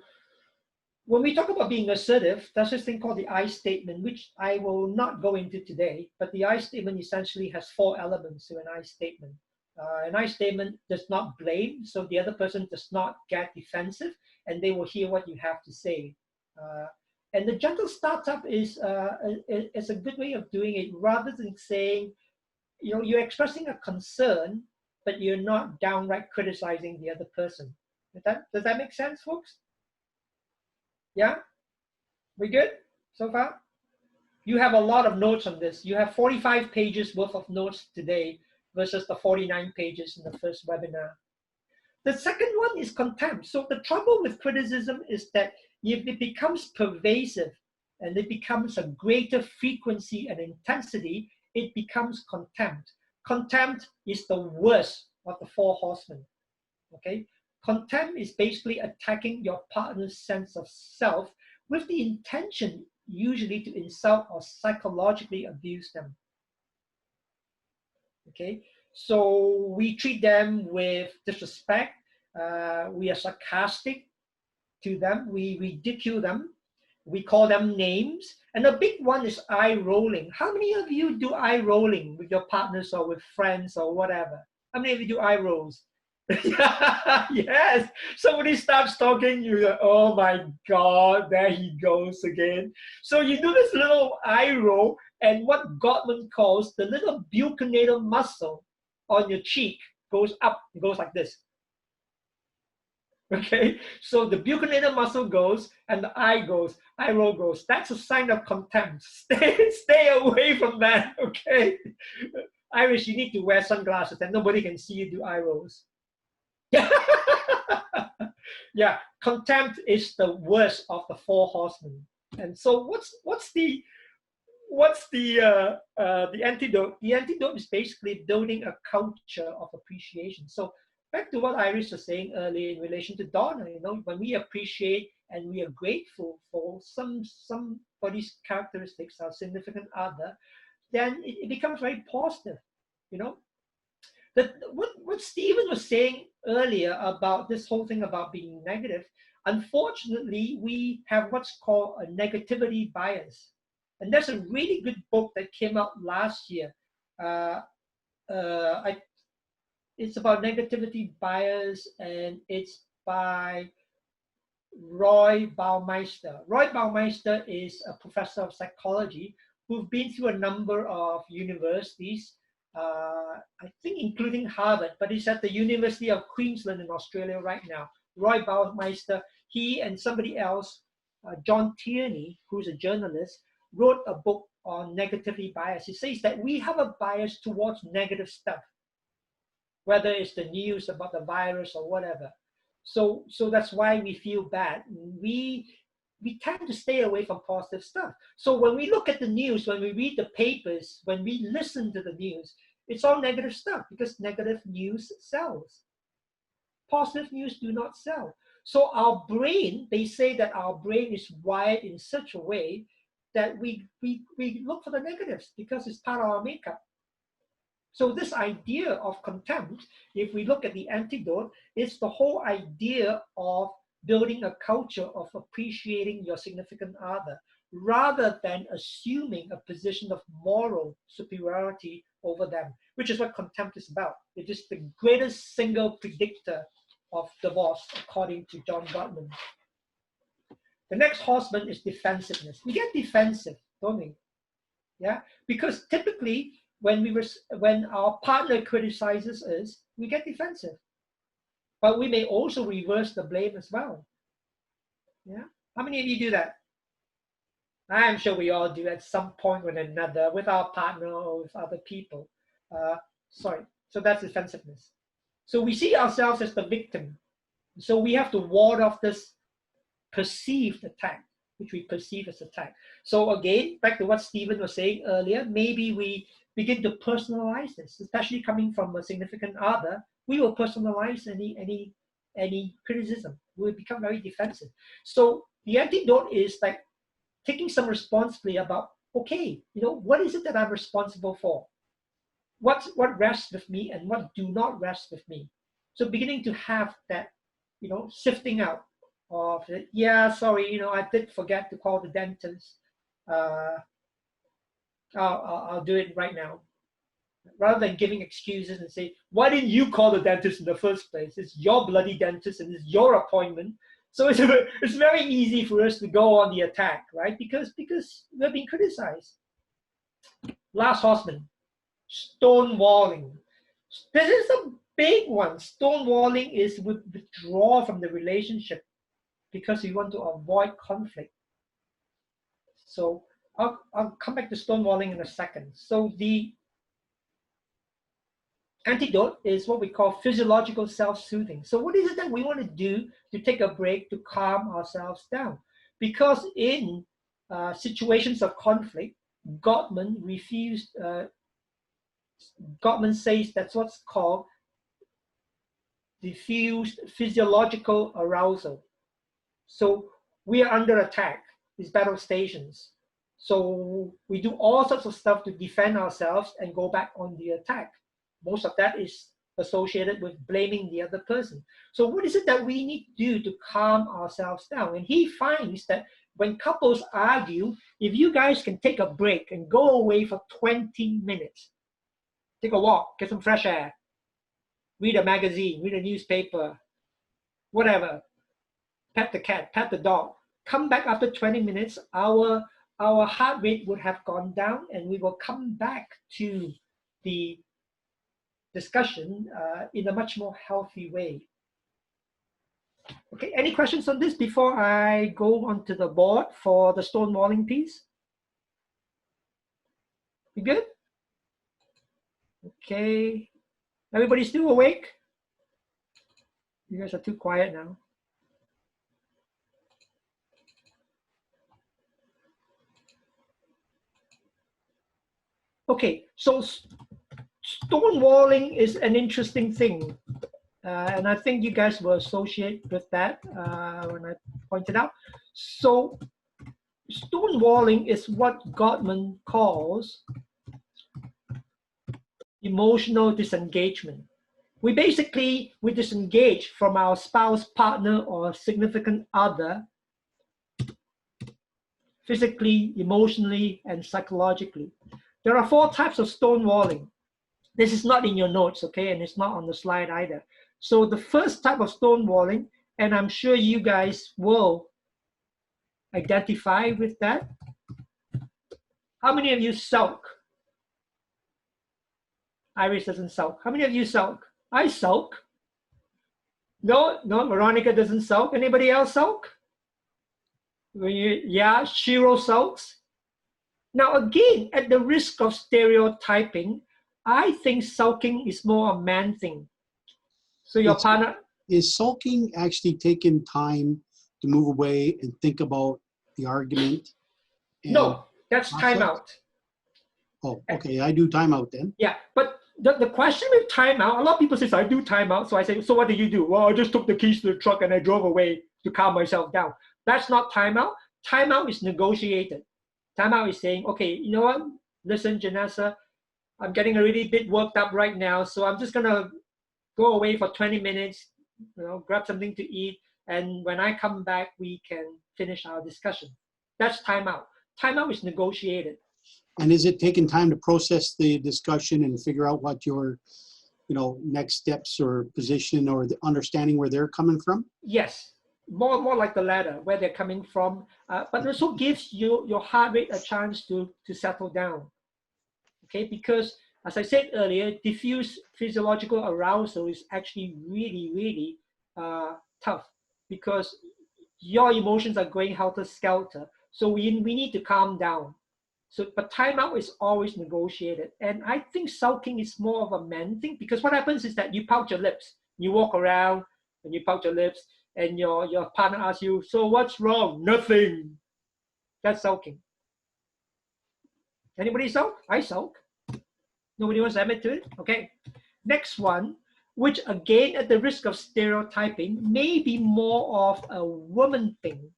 when we talk about being assertive, there's this thing called the I statement, which I will not go into today, but the I statement essentially has 4 elements to an I statement. An I statement does not blame, so the other person does not get defensive, and they will hear what you have to say. And the gentle startup is a good way of doing it, rather than saying, you're expressing a concern, but you're not downright criticizing the other person. Does that make sense, folks? Yeah? We good so far? You have a lot of notes on this. You have 45 pages worth of notes today versus the 49 pages in the first webinar. The second one is contempt. So the trouble with criticism is that if it becomes pervasive and it becomes a greater frequency and intensity, it becomes contempt. Contempt is the worst of the four horsemen, okay? Contempt is basically attacking your partner's sense of self with the intention usually to insult or psychologically abuse them, okay? So we treat them with disrespect, we are sarcastic to them, we ridicule them, we call them names, and a big one is eye rolling. How many of you do eye rolling with your partners or with friends or whatever? How many of you do eye rolls? Yes, somebody starts talking, you're like, oh my God, there he goes again. So you do this little eye roll, and what Gottman calls the little buccinator muscle on your cheek goes up, it goes like this. Okay, so the buccinator muscle goes and the eye roll goes. That's a sign of contempt. Stay away from that, okay? Irish, you need to wear sunglasses and nobody can see you do eye rolls. Yeah, contempt is the worst of the four horsemen. And so what's the antidote? The antidote is basically building a culture of appreciation. So back to what Iris was saying earlier in relation to Donna, when we appreciate and we are grateful for somebody's characteristics, our significant other, then it becomes very positive, What Stephen was saying earlier about this whole thing about being negative, unfortunately, we have what's called a negativity bias. And there's a really good book that came out last year. It's about negativity bias, and it's by Roy Baumeister. Roy Baumeister is a professor of psychology who've been through a number of universities, I think including Harvard, but he's at the University of Queensland in Australia right now. Roy Baumeister, he and somebody else, John Tierney, who's a journalist, wrote a book on negativity bias. He says that we have a bias towards negative stuff, whether it's the news about the virus or whatever. So that's why we feel bad. We tend to stay away from positive stuff. So when we look at the news, when we read the papers, when we listen to the news, it's all negative stuff because negative news sells. Positive news do not sell. So our brain, they say that our brain is wired in such a way that we look for the negatives because it's part of our makeup. So this idea of contempt, if we look at the antidote, it's the whole idea of building a culture of appreciating your significant other, rather than assuming a position of moral superiority over them, which is what contempt is about. It is the greatest single predictor of divorce, according to John Gottman. The next horseman is defensiveness. We get defensive, don't we? Yeah, because typically when our partner criticizes us, we get defensive. But we may also reverse the blame as well. Yeah, how many of you do that? I'm sure we all do at some point or another with our partner or with other people. So that's defensiveness. So we see ourselves as the victim. So we have to ward off this perceived attack, which we perceive as attack. So again, back to what Stephen was saying earlier, maybe we begin to personalize this, especially coming from a significant other. We will personalize any criticism. We'll become very defensive. So the antidote is like taking some responsibility about, okay, what is it that I'm responsible for? What rests with me and what do not rest with me? So beginning to have that, sifting out of it. Yeah, sorry, I did forget to call the dentist. I'll do it right now. rather than giving excuses and say, why didn't you call the dentist in the first place? It's your bloody dentist and it's your appointment. So it's very easy for us to go on the attack, right? Because we're being criticized. Last Horseman, stonewalling. This is a big one. Stonewalling is withdraw from the relationship because we want to avoid conflict. So I'll come back to stonewalling in a second. So the antidote is what we call physiological self-soothing. So what is it that we want to do to take a break to calm ourselves down? Because in situations of conflict, Gottman says that's what's called diffused physiological arousal. So we are under attack, these battle stations. So we do all sorts of stuff to defend ourselves and go back on the attack. Most of that is associated with blaming the other person. So what is it that we need to do to calm ourselves down? And he finds that when couples argue, if you guys can take a break and go away for 20 minutes, take a walk, get some fresh air, read a magazine, read a newspaper, whatever, pet the cat, pet the dog, come back after 20 minutes, our heart rate would have gone down and we will come back to the discussion in a much more healthy way. Okay, any questions on this before I go onto the board for the stonewalling piece? You good? Okay, everybody still awake? You guys are too quiet now. Okay, so stonewalling is an interesting thing. And I think you guys will associate with that when I pointed out. So stonewalling is what Gottman calls emotional disengagement. We disengage from our spouse, partner, or significant other physically, emotionally, and psychologically. There are 4 types of stonewalling. This is not in your notes, okay, and it's not on the slide either. So the first type of stonewalling, and I'm sure you guys will identify with that. How many of you sulk? Iris doesn't sulk. How many of you sulk? I sulk. No, Veronica doesn't sulk. Anybody else sulk? Yeah, Shiro sulks. Now again, at the risk of stereotyping, I think sulking is more a man thing. So your partner... Is sulking actually taking time to move away and think about the argument? No, that's timeout. Oh, okay, I do timeout then. Yeah, but the question with timeout, a lot of people say, I do timeout. So I say, so what did you do? Well, I just took the keys to the truck and I drove away to calm myself down. That's not timeout. Timeout is negotiated. Timeout is saying, okay, you know what? Listen, Janessa, I'm getting a really bit worked up right now, so I'm just gonna go away for 20 minutes, grab something to eat, and when I come back, we can finish our discussion. That's timeout. Timeout is negotiated. And is it taking time to process the discussion and figure out what your, next steps or position or the understanding where they're coming from? Yes, more like the latter, where they're coming from, but also gives your heart rate a chance to settle down. Okay, because as I said earlier, diffuse physiological arousal is actually really, really tough because your emotions are going helter-skelter. So we need to calm down. So, but timeout is always negotiated. And I think sulking is more of a man thing because what happens is that you pout your lips. You walk around and you pout your lips and your partner asks you, so what's wrong? Nothing. That's sulking. Anybody sulk? I sulk. Nobody wants to admit to it? Okay. Next one, which again, at the risk of stereotyping, may be more of a woman thing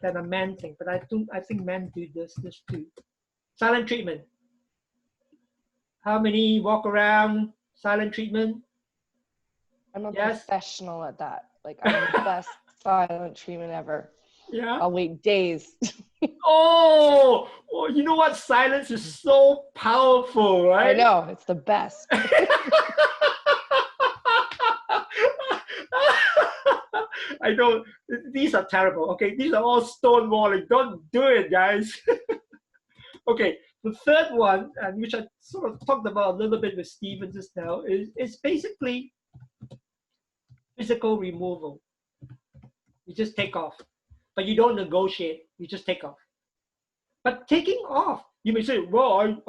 than a man thing. But I think men do this too. Silent treatment. How many walk around silent treatment? I'm a professional at that. Like, I'm the best silent treatment ever. Yeah. I'll wait days. Oh, well, you know what? Silence is so powerful, I right? know, it's the best. I know these are terrible. Okay, these are all stonewalling. Don't do it, guys. Okay, the third one, and which I sort of talked about a little bit with Stephen just now, is basically physical removal. You just take off, but you don't negotiate. You just take off. But taking off, you may say, well,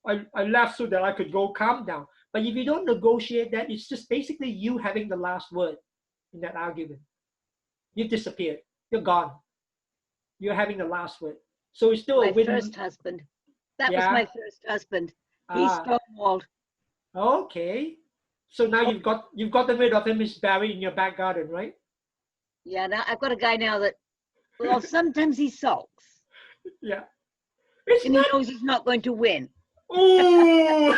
I left so that I could go calm down. But if you don't negotiate that, it's just basically you having the last word in that argument. You've disappeared. You're gone. You're having the last word. So it's still a win. My first husband. That was my first husband. He stonewalled. Okay. So now you've gotten rid of him. He's buried in your back garden, right? Yeah, now I've got a guy now that, well, sometimes he sulks. Yeah. And he knows he's not going to win. Ooh!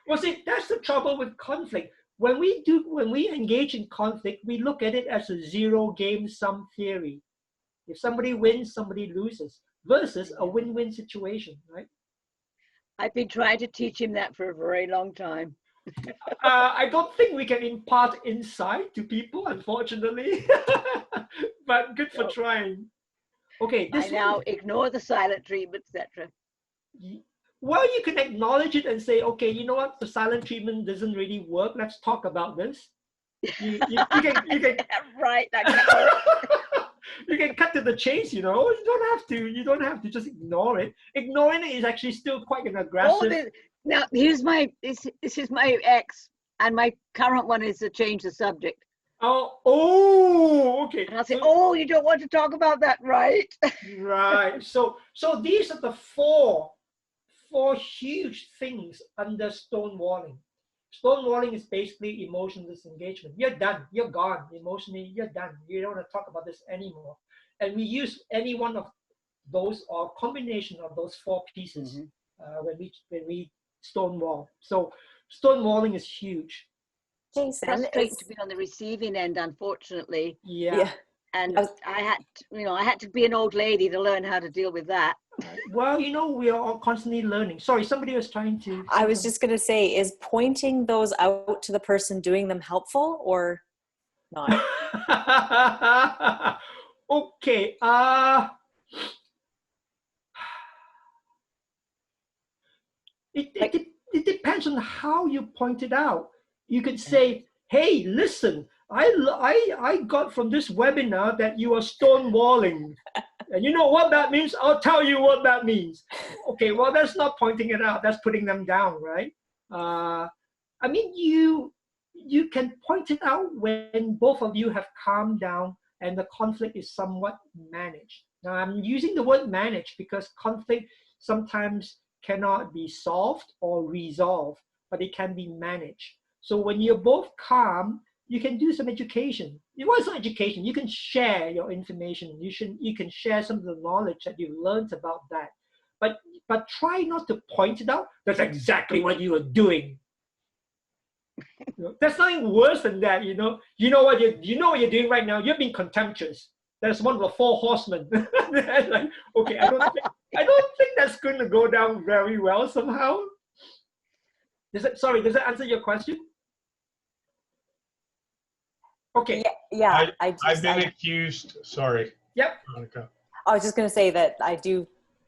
Well, see, that's the trouble with conflict. When we engage in conflict, we look at it as a zero-game sum theory. If somebody wins, somebody loses, versus a win-win situation, right? I've been trying to teach him that for a very long time. I don't think we can impart insight to people, unfortunately, but good for trying. Okay, I now ignore the silent treatment, etc. Well, you can acknowledge it and say, okay, you know what, the silent treatment doesn't really work. Let's talk about this. You can right. You can cut to the chase. You know, you don't have to just ignore it. Ignoring it is actually still quite an aggressive. Now here's this is my ex, and my current one is to change the subject. Oh, okay. And I'll say, oh, you don't want to talk about that, right? Right. So these are the four huge things under stonewalling. Stonewalling is basically emotional disengagement. You're done. You're gone. Emotionally, you're done. You don't want to talk about this anymore. And we use any one of those or combination of those four pieces when we stonewall. So stonewalling is huge. Jason, frustrating to be on the receiving end, unfortunately. Yeah. And I had to be an old lady to learn how to deal with that. Well, you know, we are all constantly learning. Sorry, somebody was trying to. I was just going to say, is pointing those out to the person doing them helpful or not? Okay. It depends on how you point it out. You could say, hey, listen, I got from this webinar that you are stonewalling. And you know what that means? I'll tell you what that means. Okay, well, that's not pointing it out. That's putting them down, right? I mean, you can point it out when both of you have calmed down and the conflict is somewhat managed. Now, I'm using the word managed because conflict sometimes cannot be solved or resolved, but it can be managed. So when you're both calm, you can do some education. It wasn't education. You can share your information. You can share some of the knowledge that you learned about that. But try not to point it out. That's exactly what you were doing. There's nothing worse than that. You know what you're doing right now. You're being contemptuous. That's one of the 4 horsemen. Like, okay, I don't think that's going to go down very well somehow. Does that answer your question? Okay. Yeah. I've been accused. Sorry. Yep. Monica. I was just going to say that I do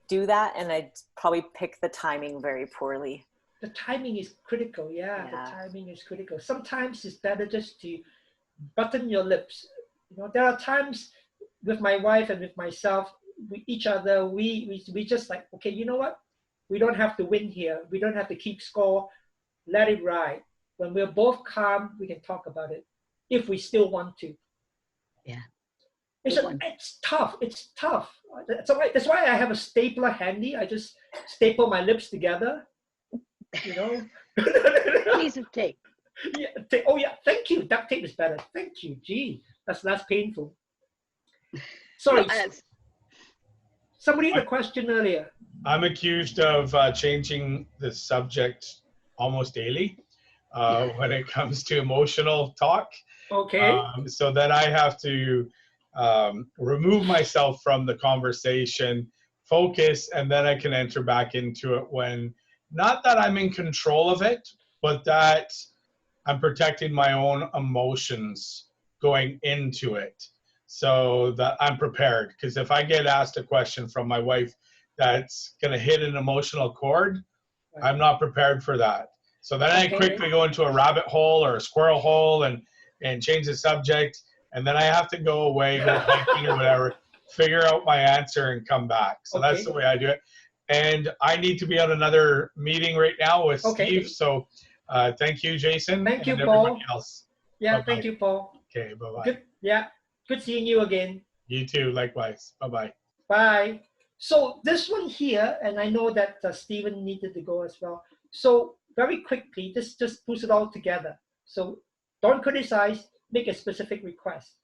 that, and I probably pick the timing very poorly. The timing is critical. Yeah, the timing is critical. Sometimes it's better just to button your lips. You know, there are times with my wife and with myself, we just like, okay, you know what? We don't have to win here. We don't have to keep score. Let it ride. When we're both calm, we can talk about it if we still want to. Yeah. It's tough. It's tough. That's why I have a stapler handy. I just staple my lips together. You know. Piece of tape. Yeah. Oh yeah. Thank you. Duct tape is better. Thank you. Gee, that's less painful. Sorry. Somebody had a question earlier. I'm accused of changing the subject almost daily when it comes to emotional talk. Okay. So then I have to remove myself from the conversation, focus, and then I can enter back into it when, not that I'm in control of it, but that I'm protecting my own emotions going into it so that I'm prepared. Because if I get asked a question from my wife that's going to hit an emotional chord, I'm not prepared for that. So then I quickly go into a rabbit hole or a squirrel hole and change the subject. And then I have to go away, go hiking or whatever, figure out my answer and come back. So that's the way I do it. And I need to be on another meeting right now with Steve. So thank you, Jason. Thank you, and Paul. everybody else. Yeah, Bye-bye. thank you, Paul. Okay, bye-bye. Good. Yeah, good seeing you again. You too, likewise. Bye-bye. Bye. So this one here, and I know that Stephen needed to go as well. So very quickly, this just puts it all together. So don't criticize, make a specific request.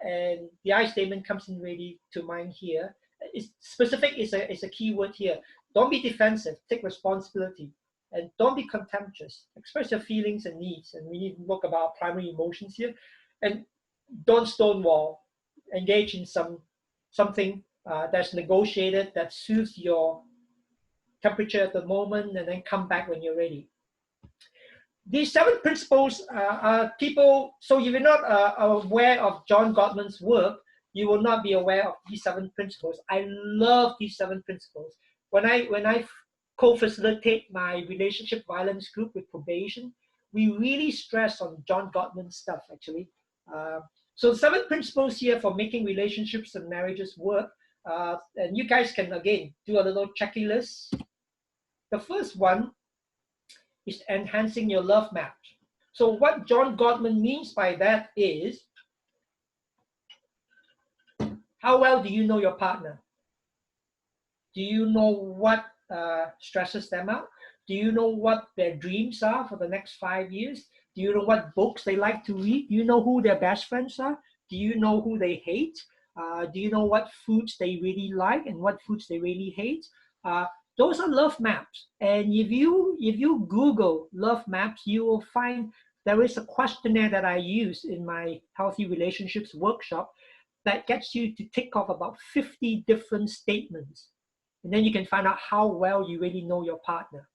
And the I statement comes in really to mind here. Specific is a key word here. Don't be defensive, take responsibility. And don't be contemptuous. Express your feelings and needs. And we need to look about primary emotions here. And don't stonewall. Engage in something that's negotiated, that suits your temperature at the moment, and then come back when you're ready. These 7 principles are people, so if you're not aware of John Gottman's work, you will not be aware of these 7 principles. I love these 7 principles. When I co-facilitate my relationship violence group with probation, we really stress on John Gottman's stuff, actually. So 7 principles here for making relationships and marriages work. And you guys can, again, do a little checklist. The first one is enhancing your love map. So what John Gottman means by that is, how well do you know your partner? Do you know what stresses them out? Do you know what their dreams are for the next 5 years? Do you know what books they like to read? Do you know who their best friends are? Do you know who they hate? Do you know what foods they really like and what foods they really hate? Those are love maps. And if you Google love maps, you will find there is a questionnaire that I use in my Healthy Relationships workshop that gets you to tick off about 50 different statements. And then you can find out how well you really know your partner,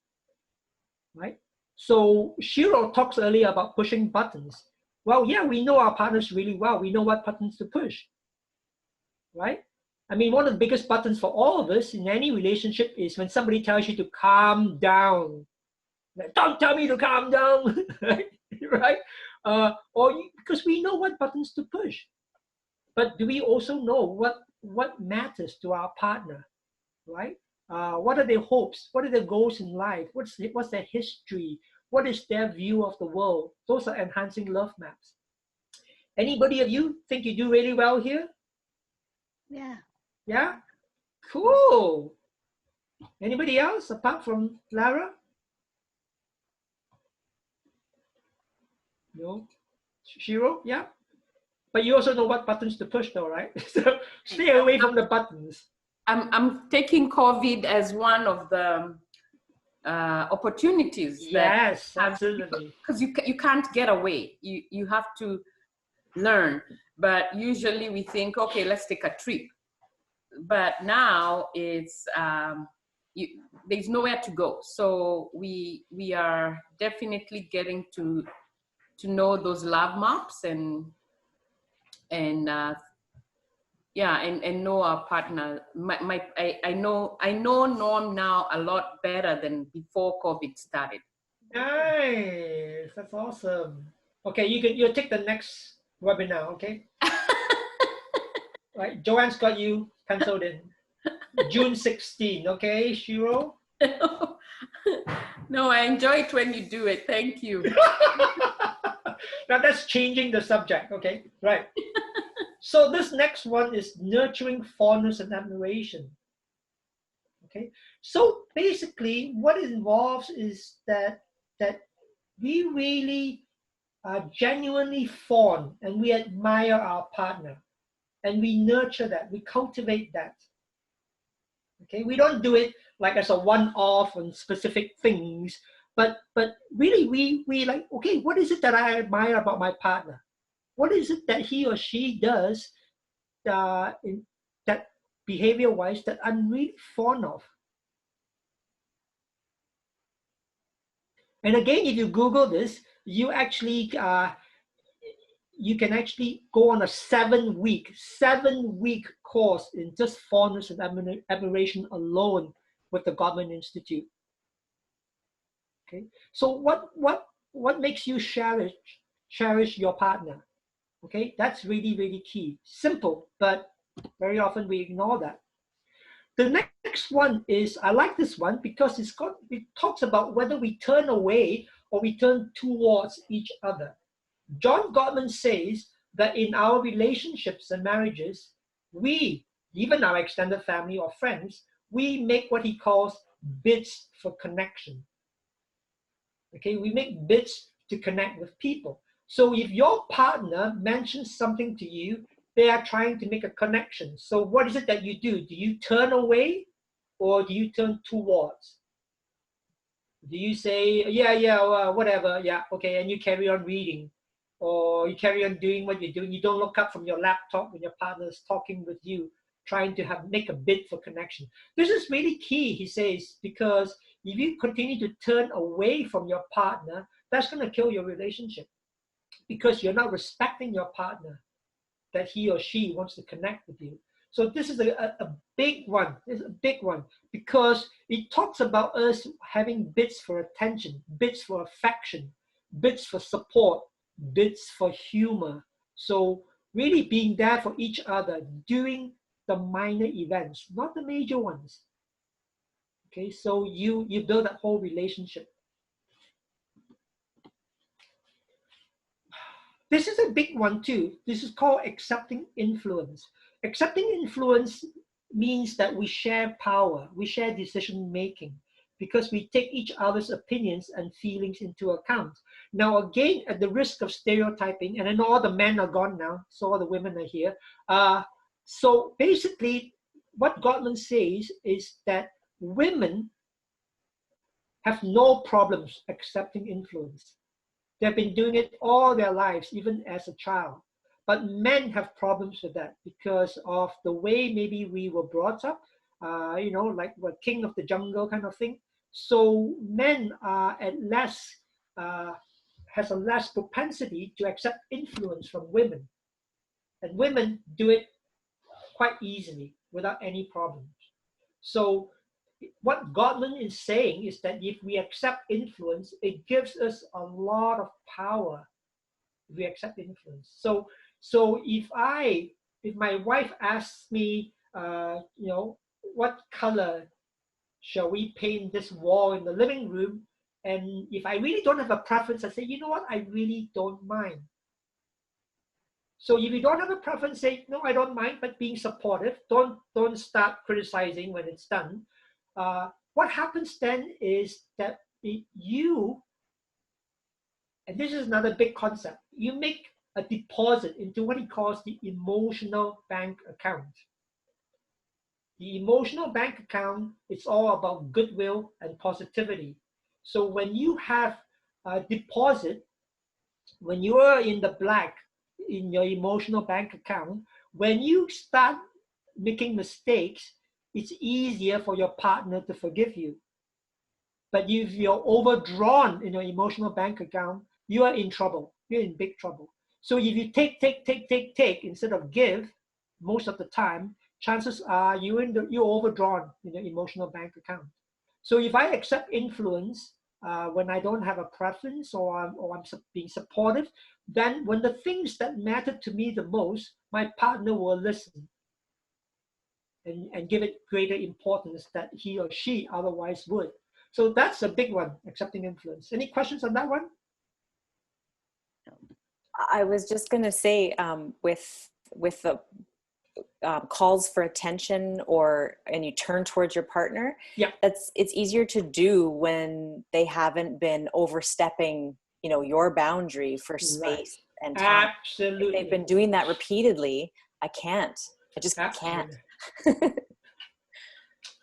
right? So Shiro talks earlier about pushing buttons. Well, yeah, we know our partners really well. We know what buttons to push, right? I mean, one of the biggest buttons for all of us in any relationship is when somebody tells you to calm down. Like, don't tell me to calm down, right? Because we know what buttons to push. But do we also know what matters to our partner, right? What are their hopes? What are their goals in life? What's their history? What is their view of the world? Those are enhancing love maps. Anybody of you think you do really well here? Yeah. Yeah? Cool. Anybody else apart from Lara? No? Shiro? Yeah? But you also know what buttons to push though, right? So stay away from the buttons. I'm taking COVID as one of the opportunities. Yes, absolutely. Because you can't get away. You have to learn. But usually we think, okay, let's take a trip. But now it's there's nowhere to go. So we are definitely getting to know those love maps and know our partner. I know Norm now a lot better than before COVID started. Nice, that's awesome. Okay, you'll take the next webinar, okay? Right, Joanne's got you penciled in. June 16, okay, Shiro? No, I enjoy it when you do it. Thank you. Now that's changing the subject, okay? Right. So this next one is nurturing fondness and admiration. Okay. So basically, what it involves is that we really are genuinely fond and we admire our partner, and we nurture that, we cultivate that. Okay. We don't do it like as a one-off on specific things, but really we like, okay, what is it that I admire about my partner? What is it that he or she does that behavior-wise that I'm really fond of. And again, if you Google this, you actually you can actually go on a 7-week course in just fondness and admiration alone with the Gottman Institute. Okay, so what makes you cherish your partner? Okay, that's really key. Simple, but very often we ignore that. The next one is, I like this one because it talks about whether we turn away or we turn towards each other. John Gottman says that in our relationships and marriages, we, even our extended family or friends, we make what he calls bids for connection. Okay, we make bids to connect with people. So if your partner mentions something to you, they are trying to make a connection. So what is it that you do? Do you turn away or do you turn towards? Do you say, yeah, whatever, yeah, okay, and you carry on reading? Or you carry on doing what you're doing? You don't look up from your laptop when your partner is talking with you, trying to make a bid for connection. This is really key, he says, because if you continue to turn away from your partner, that's going to kill your relationship because you're not respecting your partner, that he or she wants to connect with you. So this is a big one. It's a big one because it talks about us having bids for attention, bids for affection, bids for support, bids for humor. So really being there for each other during the minor events, not the major ones. Okay, so you build that whole relationship. This is a big one too. This is called accepting influence. Accepting influence means that we share power, we share decision making, because we take each other's opinions and feelings into account. Now, again, at the risk of stereotyping, and I know all the men are gone now, so all the women are here. So basically, what Gottman says is that women have no problems accepting influence. They've been doing it all their lives, even as a child. But men have problems with that because of the way maybe we were brought up, like what king of the jungle kind of thing. So men are has a less propensity to accept influence from women. And women do it quite easily without any problems. So what Gottman is saying is that if we accept influence, it gives us a lot of power if we accept influence. So if my wife asks me, what color shall we paint this wall in the living room? And if I really don't have a preference, I say, you know what, I really don't mind. So if you don't have a preference, say, no, I don't mind, but being supportive. Don't start criticizing when it's done. What happens then is that you, and this is another big concept, you make a deposit into what he calls the emotional bank account. The emotional bank account, it's all about goodwill and positivity. So when you have a deposit, when you are in the black in your emotional bank account, when you start making mistakes, it's easier for your partner to forgive you. But if you're overdrawn in your emotional bank account, you are in trouble. You're in big trouble. So if you take instead of give, most of the time, chances are you're overdrawn in your emotional bank account. So if I accept influence when I don't have a preference or I'm being supportive, then when the things that matter to me the most, my partner will listen and give it greater importance that he or she otherwise would. So that's a big one, accepting influence. Any questions on that one? I was just going to say with the calls for attention and you turn towards your partner, yeah, it's easier to do when they haven't been overstepping, your boundary for space and time. Absolutely. If they've been doing that repeatedly, I just can't.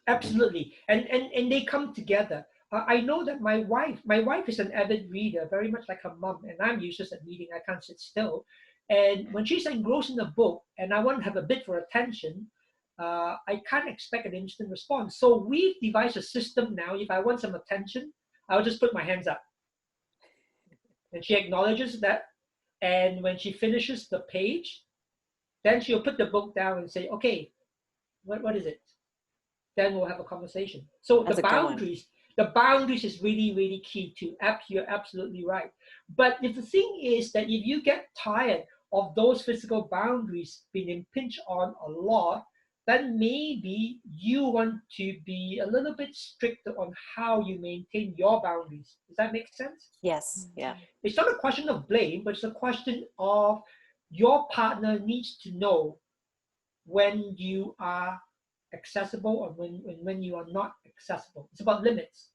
Absolutely. And they come together. I know that my wife is an avid reader, very much like her mom, and I'm useless at reading. I can't sit still. And when she's engrossed in the book and I want to have a bit for attention, I can't expect an instant response. So we've devised a system now. If I want some attention, I'll just put my hands up. And she acknowledges that. And when she finishes the page, then she'll put the book down and say, okay, what is it? Then we'll have a conversation. So the boundaries is really, really key too. You're absolutely right. But if the thing is that if you get tired of those physical boundaries being impinged on a lot, then maybe you want to be a little bit stricter on how you maintain your boundaries. Does that make sense? Yes. Yeah. It's not a question of blame, but it's a question of your partner needs to know when you are accessible or when you are not accessible. It's about limits.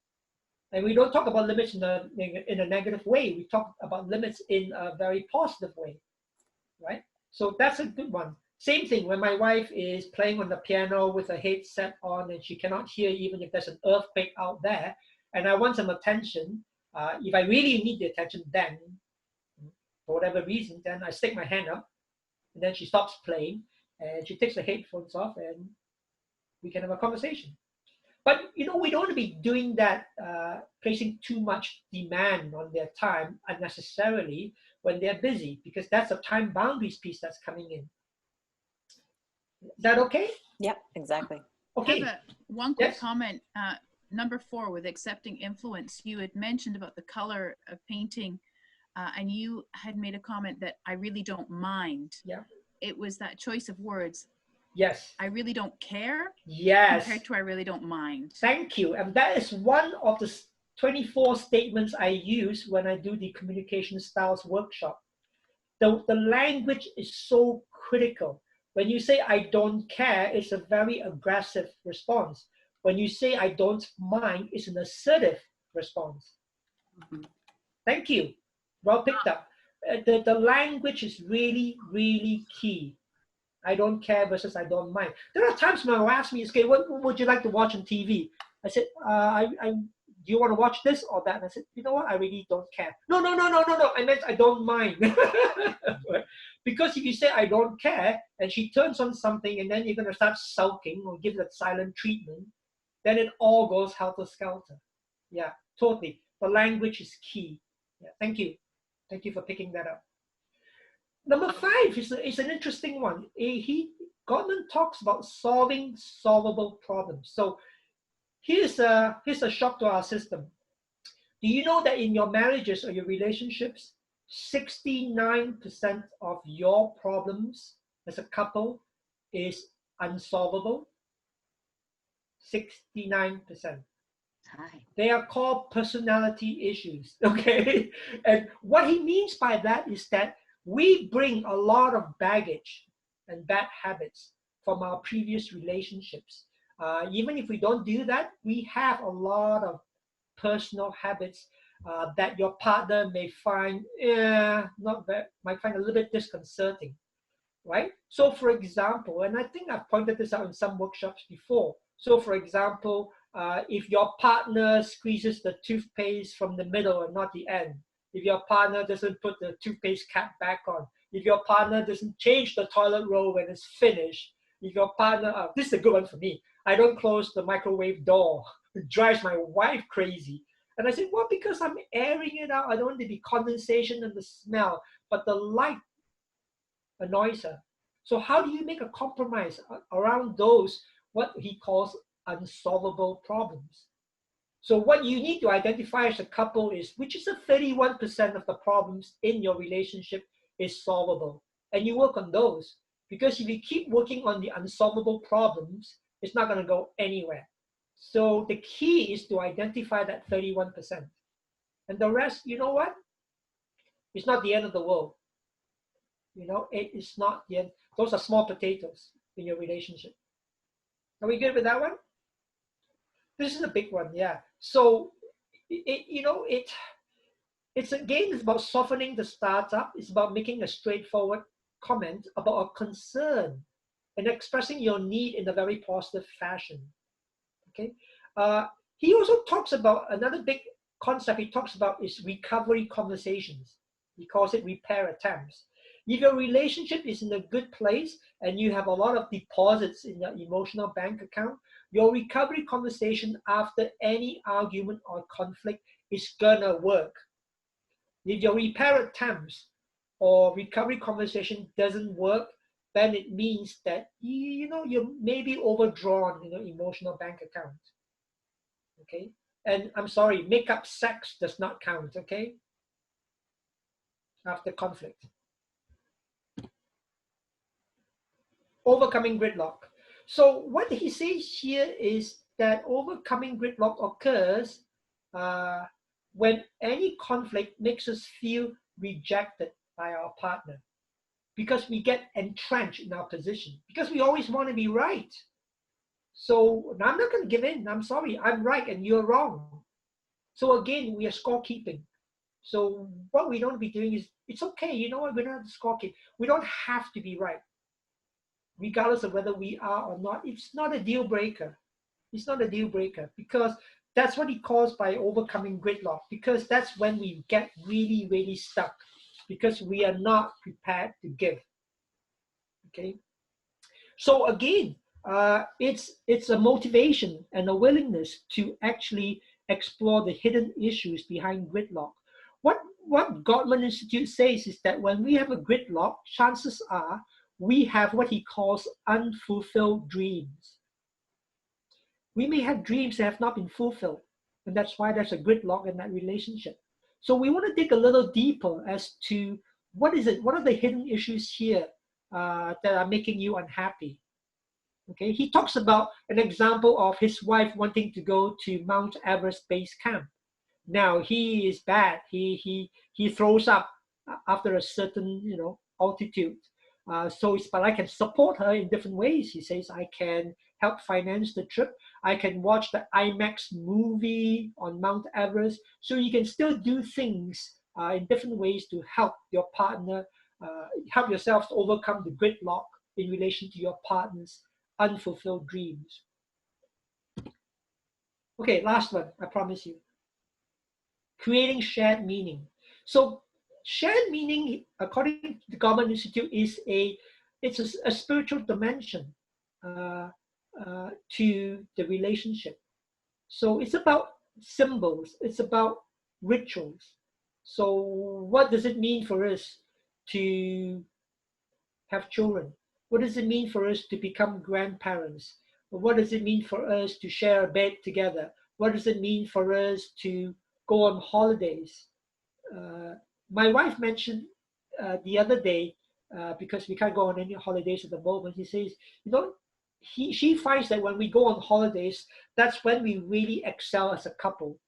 And we don't talk about limits in a negative way. We talk about limits in a very positive way, right? So that's a good one. Same thing when my wife is playing on the piano with a headset on and she cannot hear even if there's an earthquake out there, and I want some attention. If I really need the attention, then for whatever reason, then I stick my hand up, and then she stops playing, and she takes the headphones off, and we can have a conversation. But we don't want to be doing that, placing too much demand on their time unnecessarily when they're busy, because that's a time boundaries piece that's coming in. Is that okay? Yeah, exactly. Okay. I have one quick comment. Number 4, with accepting influence, you had mentioned about the color of painting, and you had made a comment that I really don't mind. Yeah. It was that choice of words. Yes. I really don't care. Yes. Compared to I really don't mind. Thank you. And that is one of the 24 statements I use when I do the communication styles workshop. The language is so critical. When you say I don't care, it's a very aggressive response. When you say I don't mind, it's an assertive response. Mm-hmm. Thank you. Well picked up. The language is really, really key. I don't care versus I don't mind. There are times when my wife asks me, okay, what would you like to watch on TV? I said, do you want to watch this or that? And I said, you know what? I really don't care. No. I meant I don't mind. Because if you say I don't care and she turns on something and then you're going to start sulking or give that silent treatment, then it all goes helter-skelter. Yeah, totally. The language is key. Yeah, thank you. Thank you for picking that up. Number 5 is an interesting one. Gottman talks about solving solvable problems. So here's a shock to our system. Do you know that in your marriages or your relationships, 69% of your problems as a couple is unsolvable? 69%. They are called personality issues, okay? And what he means by that is that we bring a lot of baggage and bad habits from our previous relationships. Even if we don't do that, we have a lot of personal habits that your partner may find might find a little bit disconcerting, right? So for example, and I think I've pointed this out in some workshops before. So for example, if your partner squeezes the toothpaste from the middle and not the end, if your partner doesn't put the toothpaste cap back on, if your partner doesn't change the toilet roll when it's finished, if your partner, this is a good one for me, I don't close the microwave door. It drives my wife crazy. And I said, well, because I'm airing it out. I don't want to be condensation and the smell, but the light annoys her. So how do you make a compromise around those, what he calls unsolvable problems? So what you need to identify as a couple is, which is a 31% of the problems in your relationship is solvable. And you work on those. Because if you keep working on the unsolvable problems, it's not going to go anywhere. So the key is to identify that 31%. And the rest, you know what? It's not the end of the world. It is not the end. Those are small potatoes in your relationship. Are we good with that one? This is a big one, yeah. So, it's about softening the startup. It's about making a straightforward comment about a concern and expressing your need in a very positive fashion. Okay. He also talks about another big concept he talks about is recovery conversations. He calls it repair attempts. If your relationship is in a good place and you have a lot of deposits in your emotional bank account, your recovery conversation after any argument or conflict is gonna work. If your repair attempts or recovery conversation doesn't work, then it means that you may be overdrawn in your emotional bank account. Okay, and I'm sorry, make-up sex does not count. Okay, after conflict. Overcoming gridlock. So what he says here is that overcoming gridlock occurs when any conflict makes us feel rejected by our partner, because we get entrenched in our position, because we always want to be right. So I'm not going to give in. I'm sorry, I'm right and you're wrong. So again, we are scorekeeping. So what we don't be doing is, it's okay, you know what, we're not scorekeeping. We don't have to be right, regardless of whether we are or not. It's not a deal breaker. It's not a deal breaker, because that's what he calls by overcoming gridlock, because that's when we get really, really stuck, because we are not prepared to give. Okay. So again, it's a motivation and a willingness to actually explore the hidden issues behind gridlock. What Gottman Institute says is that when we have a gridlock, chances are we have what he calls unfulfilled dreams. We may have dreams that have not been fulfilled, and that's why there's a gridlock in that relationship. So we want to dig a little deeper as to what are the hidden issues here that are making you unhappy. Okay, he talks about an example of his wife wanting to go to Mount Everest base camp. Now he is bad. He throws up after a certain altitude. But I can support her in different ways. He says, I can help finance the trip. I can watch the IMAX movie on Mount Everest. So you can still do things in different ways to help your partner, help yourself to overcome the gridlock in relation to your partner's unfulfilled dreams. Okay, last one, I promise you. Creating shared meaning. So shared meaning, according to the Gottman Institute, is a spiritual dimension to the relationship. So it's about symbols, it's about rituals. So what does it mean for us to have children? What does it mean for us to become grandparents? What does it mean for us to share a bed together? What does it mean for us to go on holidays? My wife mentioned the other day, because we can't go on any holidays at the moment, he says, she finds that when we go on holidays, that's when we really excel as a couple.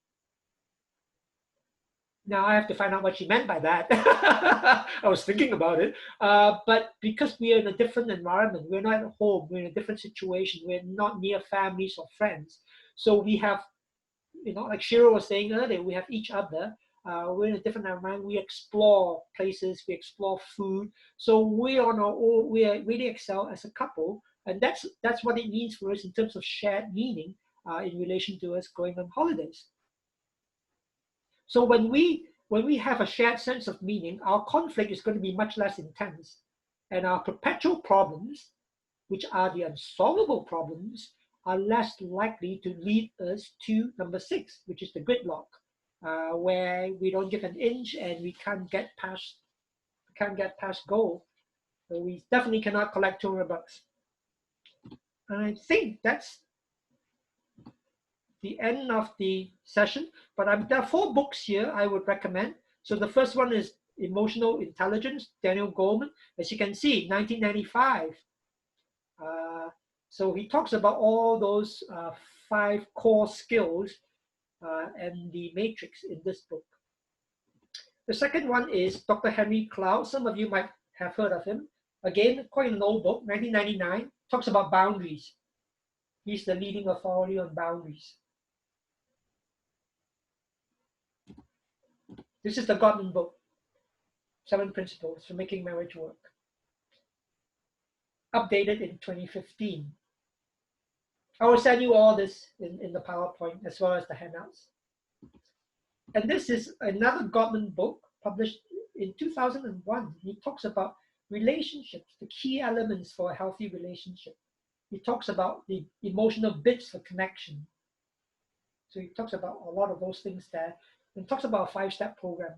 Now I have to find out what she meant by that. I was thinking about it. But because we are in a different environment, we're not at home, we're in a different situation, we're not near families or friends. So we have, like Shiro was saying earlier, we have each other. We're in a different environment. We explore places, we explore food. So we really excel as a couple. And that's what it means for us in terms of shared meaning in relation to us going on holidays. So when we have a shared sense of meaning, our conflict is going to be much less intense. And our perpetual problems, which are the unsolvable problems, are less likely to lead us to number 6, which is the gridlock, where we don't give an inch and we can't get past goal. So we definitely cannot collect $200. I think that's the end of the session, but there are 4 books here I would recommend. So the first one is Emotional Intelligence, Daniel Goleman. As you can see, 1995. So he talks about all those 5 core skills and the matrix in this book. The second one is Dr. Henry Cloud. Some of you might have heard of him. Again, quite an old book, 1999, talks about boundaries. He's the leading authority on boundaries. This is the Gottman book, 7 Principles for Making Marriage Work. Updated in 2015. I will send you all this in the PowerPoint as well as the handouts. And this is another Gottman book published in 2001. He talks about relationships, the key elements for a healthy relationship. He talks about the emotional bits for connection. So he talks about a lot of those things there. And talks about a 5-step program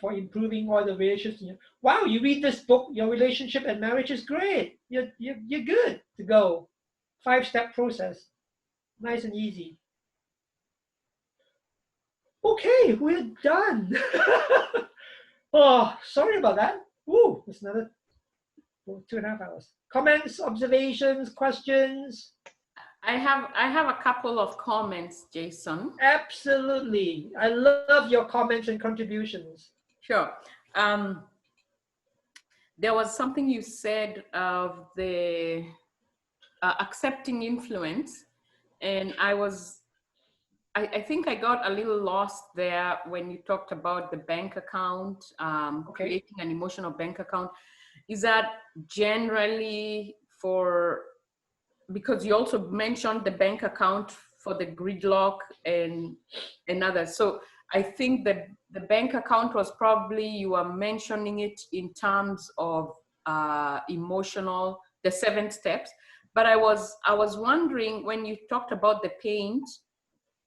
for improving all the relationships. Wow, you read this book, your relationship and marriage is great. You're good to go. 5-step process. Nice and easy. Okay, we're done. Oh, sorry about that. Ooh, it's another 2.5 hours. Comments, observations, questions? I have a couple of comments, Jason. Absolutely. I love your comments and contributions. Sure. There was something you said of the accepting influence, and I think I got a little lost there when you talked about the bank account, creating an emotional bank account. Is that generally because you also mentioned the bank account for the gridlock and others. So I think that the bank account was probably, you are mentioning it in terms of emotional, the 7 steps. But I was wondering, when you talked about the paint,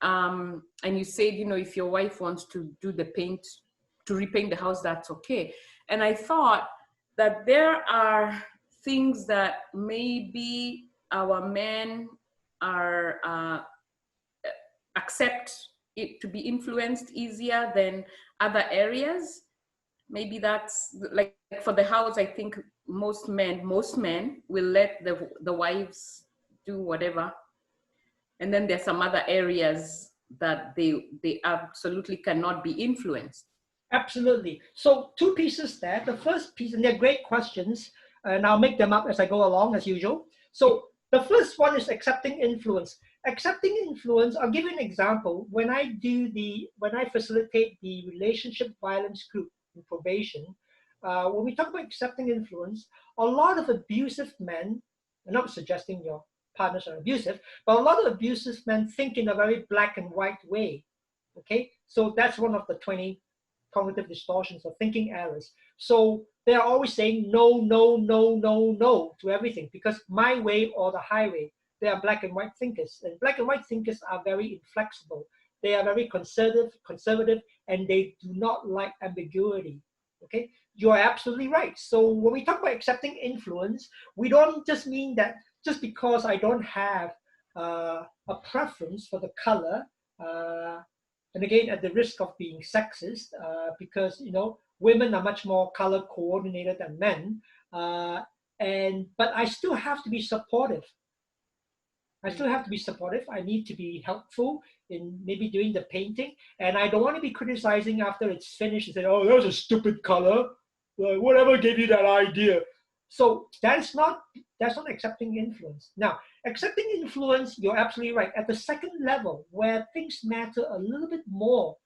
and you said, if your wife wants to do the paint, to repaint the house, that's okay. And I thought that there are things that maybe our men are accept it to be influenced easier than other areas. Maybe that's like for the house. I think most men will let the wives do whatever, and then there's some other areas that they absolutely cannot be influenced. Absolutely. So 2 pieces there. The first piece, and they're great questions, and I'll make them up as I go along as usual. So the first one is accepting influence. Accepting influence, I'll give you an example. When I facilitate the relationship violence group in probation, when we talk about accepting influence, a lot of abusive men, I'm not suggesting your partners are abusive, but a lot of abusive men think in a very black and white way. Okay, so that's one of the 20 cognitive distortions or thinking errors. So they are always saying no, no, no, no, no to everything, because my way or the highway. They are black and white thinkers, and black and white thinkers are very inflexible. They are very conservative, and they do not like ambiguity. Okay, you are absolutely right. So when we talk about accepting influence, we don't just mean that just because I don't have a preference for the color, and again, at the risk of being sexist, because women are much more color coordinated than men, but I still have to be supportive. I need to be helpful in maybe doing the painting, and I don't want to be criticizing after it's finished and say, "Oh, that was a stupid color. Whatever gave you that idea?" So that's not accepting influence. Now, accepting influence, you're absolutely right. At the second level, where things matter a little bit more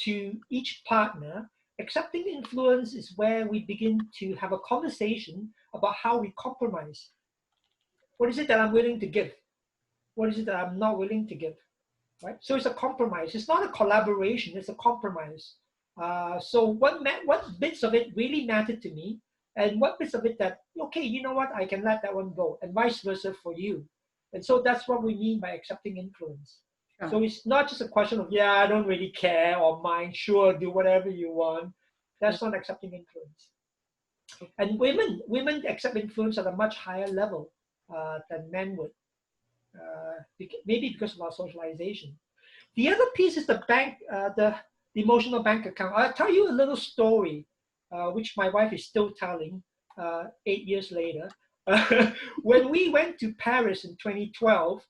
to each partner, accepting influence is where we begin to have a conversation about how we compromise. What is it that I'm willing to give? What is it that I'm not willing to give? Right? So it's a compromise. It's not a collaboration. It's a compromise. So what bits of it really matter to me, and what bits of it that, okay, you know what, I can let that one go, and vice versa for you. And so that's what we mean by accepting influence. Sure. So it's not just a question of, yeah, I don't really care or mind, sure, do whatever you want. That's not accepting influence. And women accept influence at a much higher level than men would. Maybe because of our socialization. The other piece is the emotional bank account. I'll tell you a little story, which my wife is still telling 8 years later. When we went to Paris in 2012,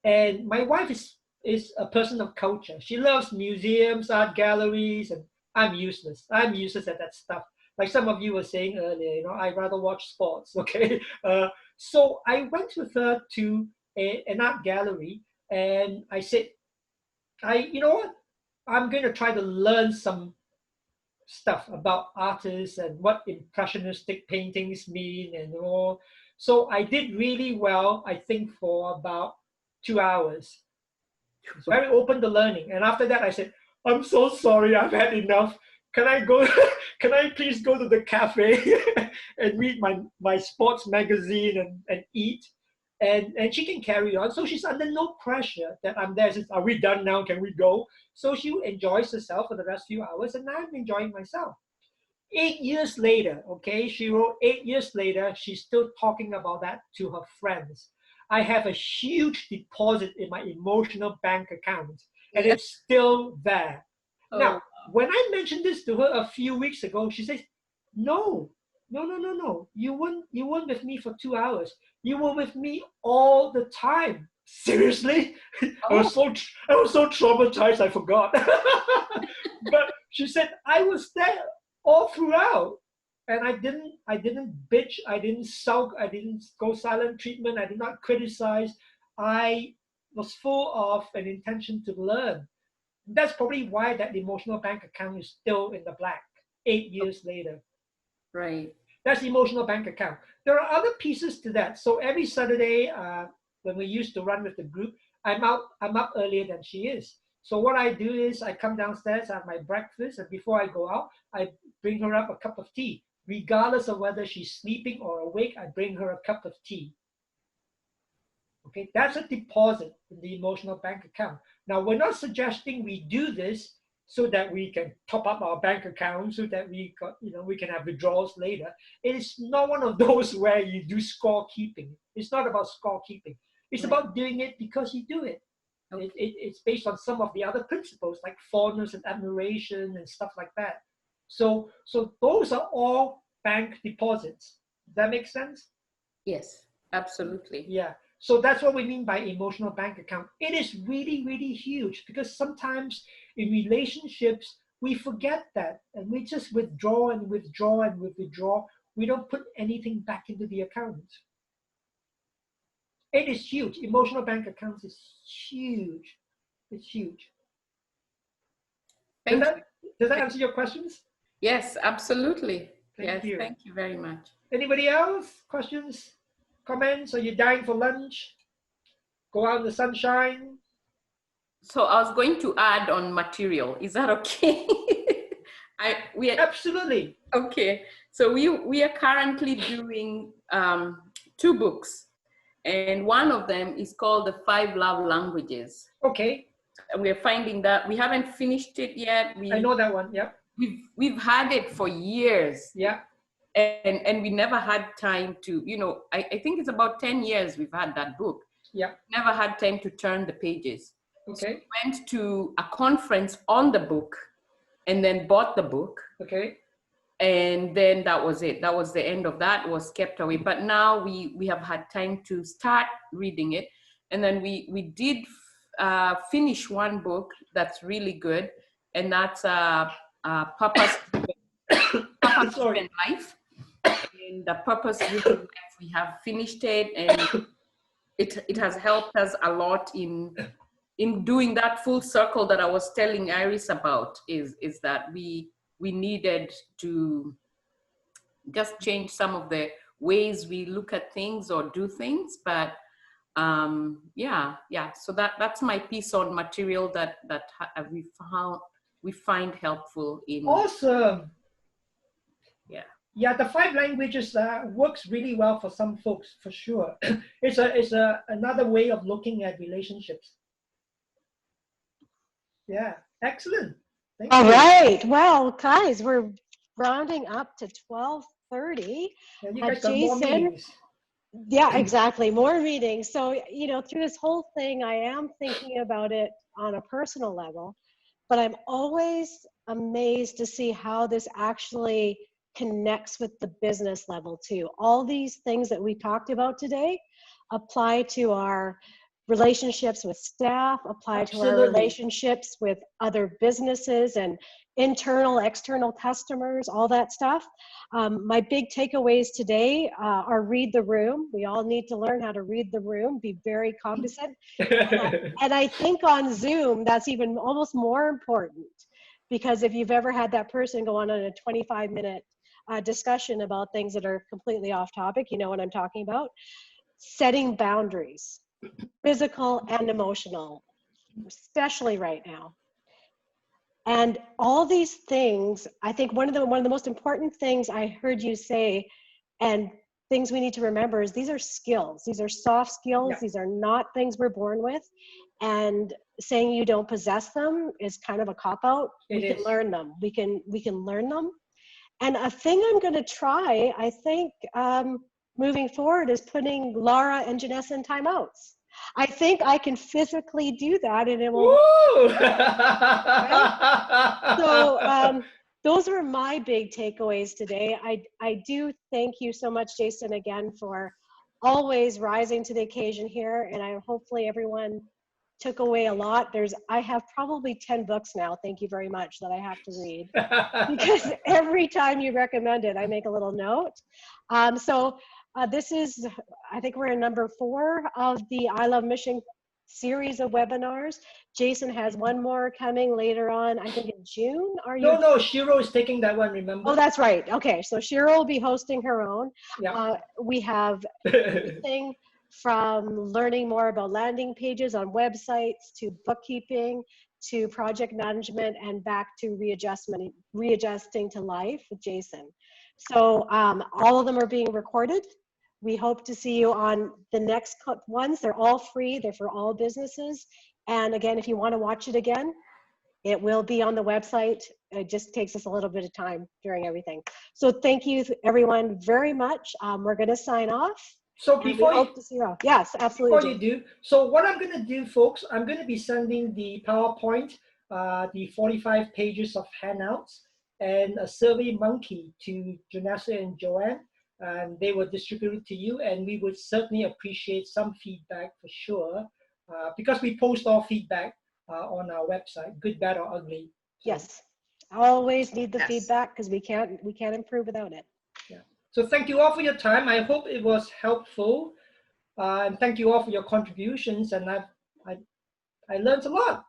and my wife is a person of culture. She loves museums, art galleries, and I'm useless. I'm useless at that stuff. Like some of you were saying earlier, I'd rather watch sports, okay? So I went with her to an art gallery, and I said, you know what? I'm going to try to learn some stuff about artists and what impressionistic paintings mean and all. So I did really well, I think, for about 2 hours. It's very open to learning. And after that, I said, I'm so sorry, I've had enough. can I go? Can I please go to the cafe and read my sports magazine and eat? And she can carry on. So she's under no pressure that I'm there. Says, are we done now? Can we go? So she enjoys herself for the last few hours, and I'm enjoying myself. 8 years later, okay, she wrote 8 years later, she's still talking about that to her friends. I have a huge deposit in my emotional bank account, and it's still there. Oh. Now, when I mentioned this to her a few weeks ago, she says, no. You weren't with me for 2 hours. You were with me all the time. Seriously? I was so traumatized I forgot. But she said, I was there all throughout. And I didn't bitch, I didn't sulk, I didn't go silent treatment, I did not criticize. I was full of an intention to learn. That's probably why that emotional bank account is still in the black 8 years later. Right. That's the emotional bank account. There are other pieces to that. So every Saturday, when we used to run with the group, I'm up earlier than she is. So what I do is I come downstairs, I have my breakfast, and before I go out, I bring her up a cup of tea. Regardless of whether she's sleeping or awake, I bring her a cup of tea. Okay, that's a deposit in the emotional bank account. Now, we're not suggesting we do this so that we can top up our bank account, so that we can have withdrawals later. It is not one of those where you do scorekeeping. It's not about scorekeeping. It's about doing it because you do it. Okay. It's based on some of the other principles like fondness and admiration and stuff like that. So those are all bank deposits. Does that make sense? Yes, absolutely. Yeah. So that's what we mean by emotional bank account. It is really, really huge because sometimes in relationships, we forget that and we just withdraw and withdraw and withdraw. We don't put anything back into the account. It is huge. Emotional bank accounts is huge. It's huge. Does that answer your questions? Yes, absolutely. Thank you. Thank you very much. Anybody else? Questions? Comments? Are you dying for lunch? Go out in the sunshine? So I was going to add on material. Is that okay? Absolutely. Okay. So we are currently doing 2 books. And one of them is called The 5 Love Languages. Okay. And we're finding that we haven't finished it yet. I know that one, yeah. We've had it for years. Yeah. And we never had time to, I think it's about 10 years we've had that book. Yeah. Never had time to turn the pages. Okay. So we went to a conference on the book and then bought the book. Okay. And then that was it. That was the end of that, was kept away. But now we have had time to start reading it. And then we did finish one book that's really good. And that's Purpose Driven Life. And the Purpose Driven Life, we have finished it. And it has helped us a lot in doing that full circle that I was telling Iris about, is that we needed to just change some of the ways we look at things or do things. But so that's my piece on material that we find helpful in. Awesome. Yeah, the 5 languages works really well for some folks, for sure. It's another way of looking at relationships. Yeah, excellent. Thank All you. right. Well, guys, we're rounding up to 12:30. Yeah, you guys got more meetings. Yeah, exactly. More meetings. So, through this whole thing, I am thinking about it on a personal level, but I'm always amazed to see how this actually connects with the business level too. All these things that we talked about today apply to our relationships with staff, apply to our relationships with other businesses and internal, external customers, all that stuff. My big takeaways today are read the room. We all need to learn how to read the room, be very cognizant. And I think on Zoom, that's even almost more important, because if you've ever had that person go on a 25-minute discussion about things that are completely off topic, you know what I'm talking about. Setting boundaries, physical and emotional, especially right now. And all these things, I think one of the most important things I heard you say, and things we need to remember, is these are skills. These are soft skills. These are not things we're born with. And saying you don't possess them is kind of a cop-out. We can learn them. We can learn them. And a thing I'm going to try, I think, moving forward, is putting Laura and Janessa in timeouts. I think I can physically do that, and it will. Right? So those are my big takeaways today. I do thank you so much, Jason, again, for always rising to the occasion here, and hopefully everyone took away a lot. I have probably 10 books now, thank you very much, that I have to read, because every time you recommend it, I make a little note. This is, I think we're in number 4 of the I Love Mission series of webinars. Jason has one more coming later on, I think in June. No, Shiro is taking that one, remember? Oh, that's right. Okay, so Shiro will be hosting her own. Yeah. We have everything from learning more about landing pages on websites, to bookkeeping, to project management, and back to readjusting to life with Jason. So all of them are being recorded. We hope to see you on the next ones. They're all free. They're for all businesses. And again, if you want to watch it again, it will be on the website. It just takes us a little bit of time during everything. So thank you everyone very much. We're going to sign off. So before you, yes, absolutely. Before you do, so what I'm going to do, folks, I'm going to be sending the PowerPoint, the 45 pages of handouts, and a Survey Monkey to Janessa and Joanne, and they will distribute it to you. And we would certainly appreciate some feedback for sure, because we post all feedback on our website, good, bad, or ugly. So, yes, always need the feedback, because we can't improve without it. Yeah. So thank you all for your time. I hope it was helpful. And thank you all for your contributions, and I learned a lot.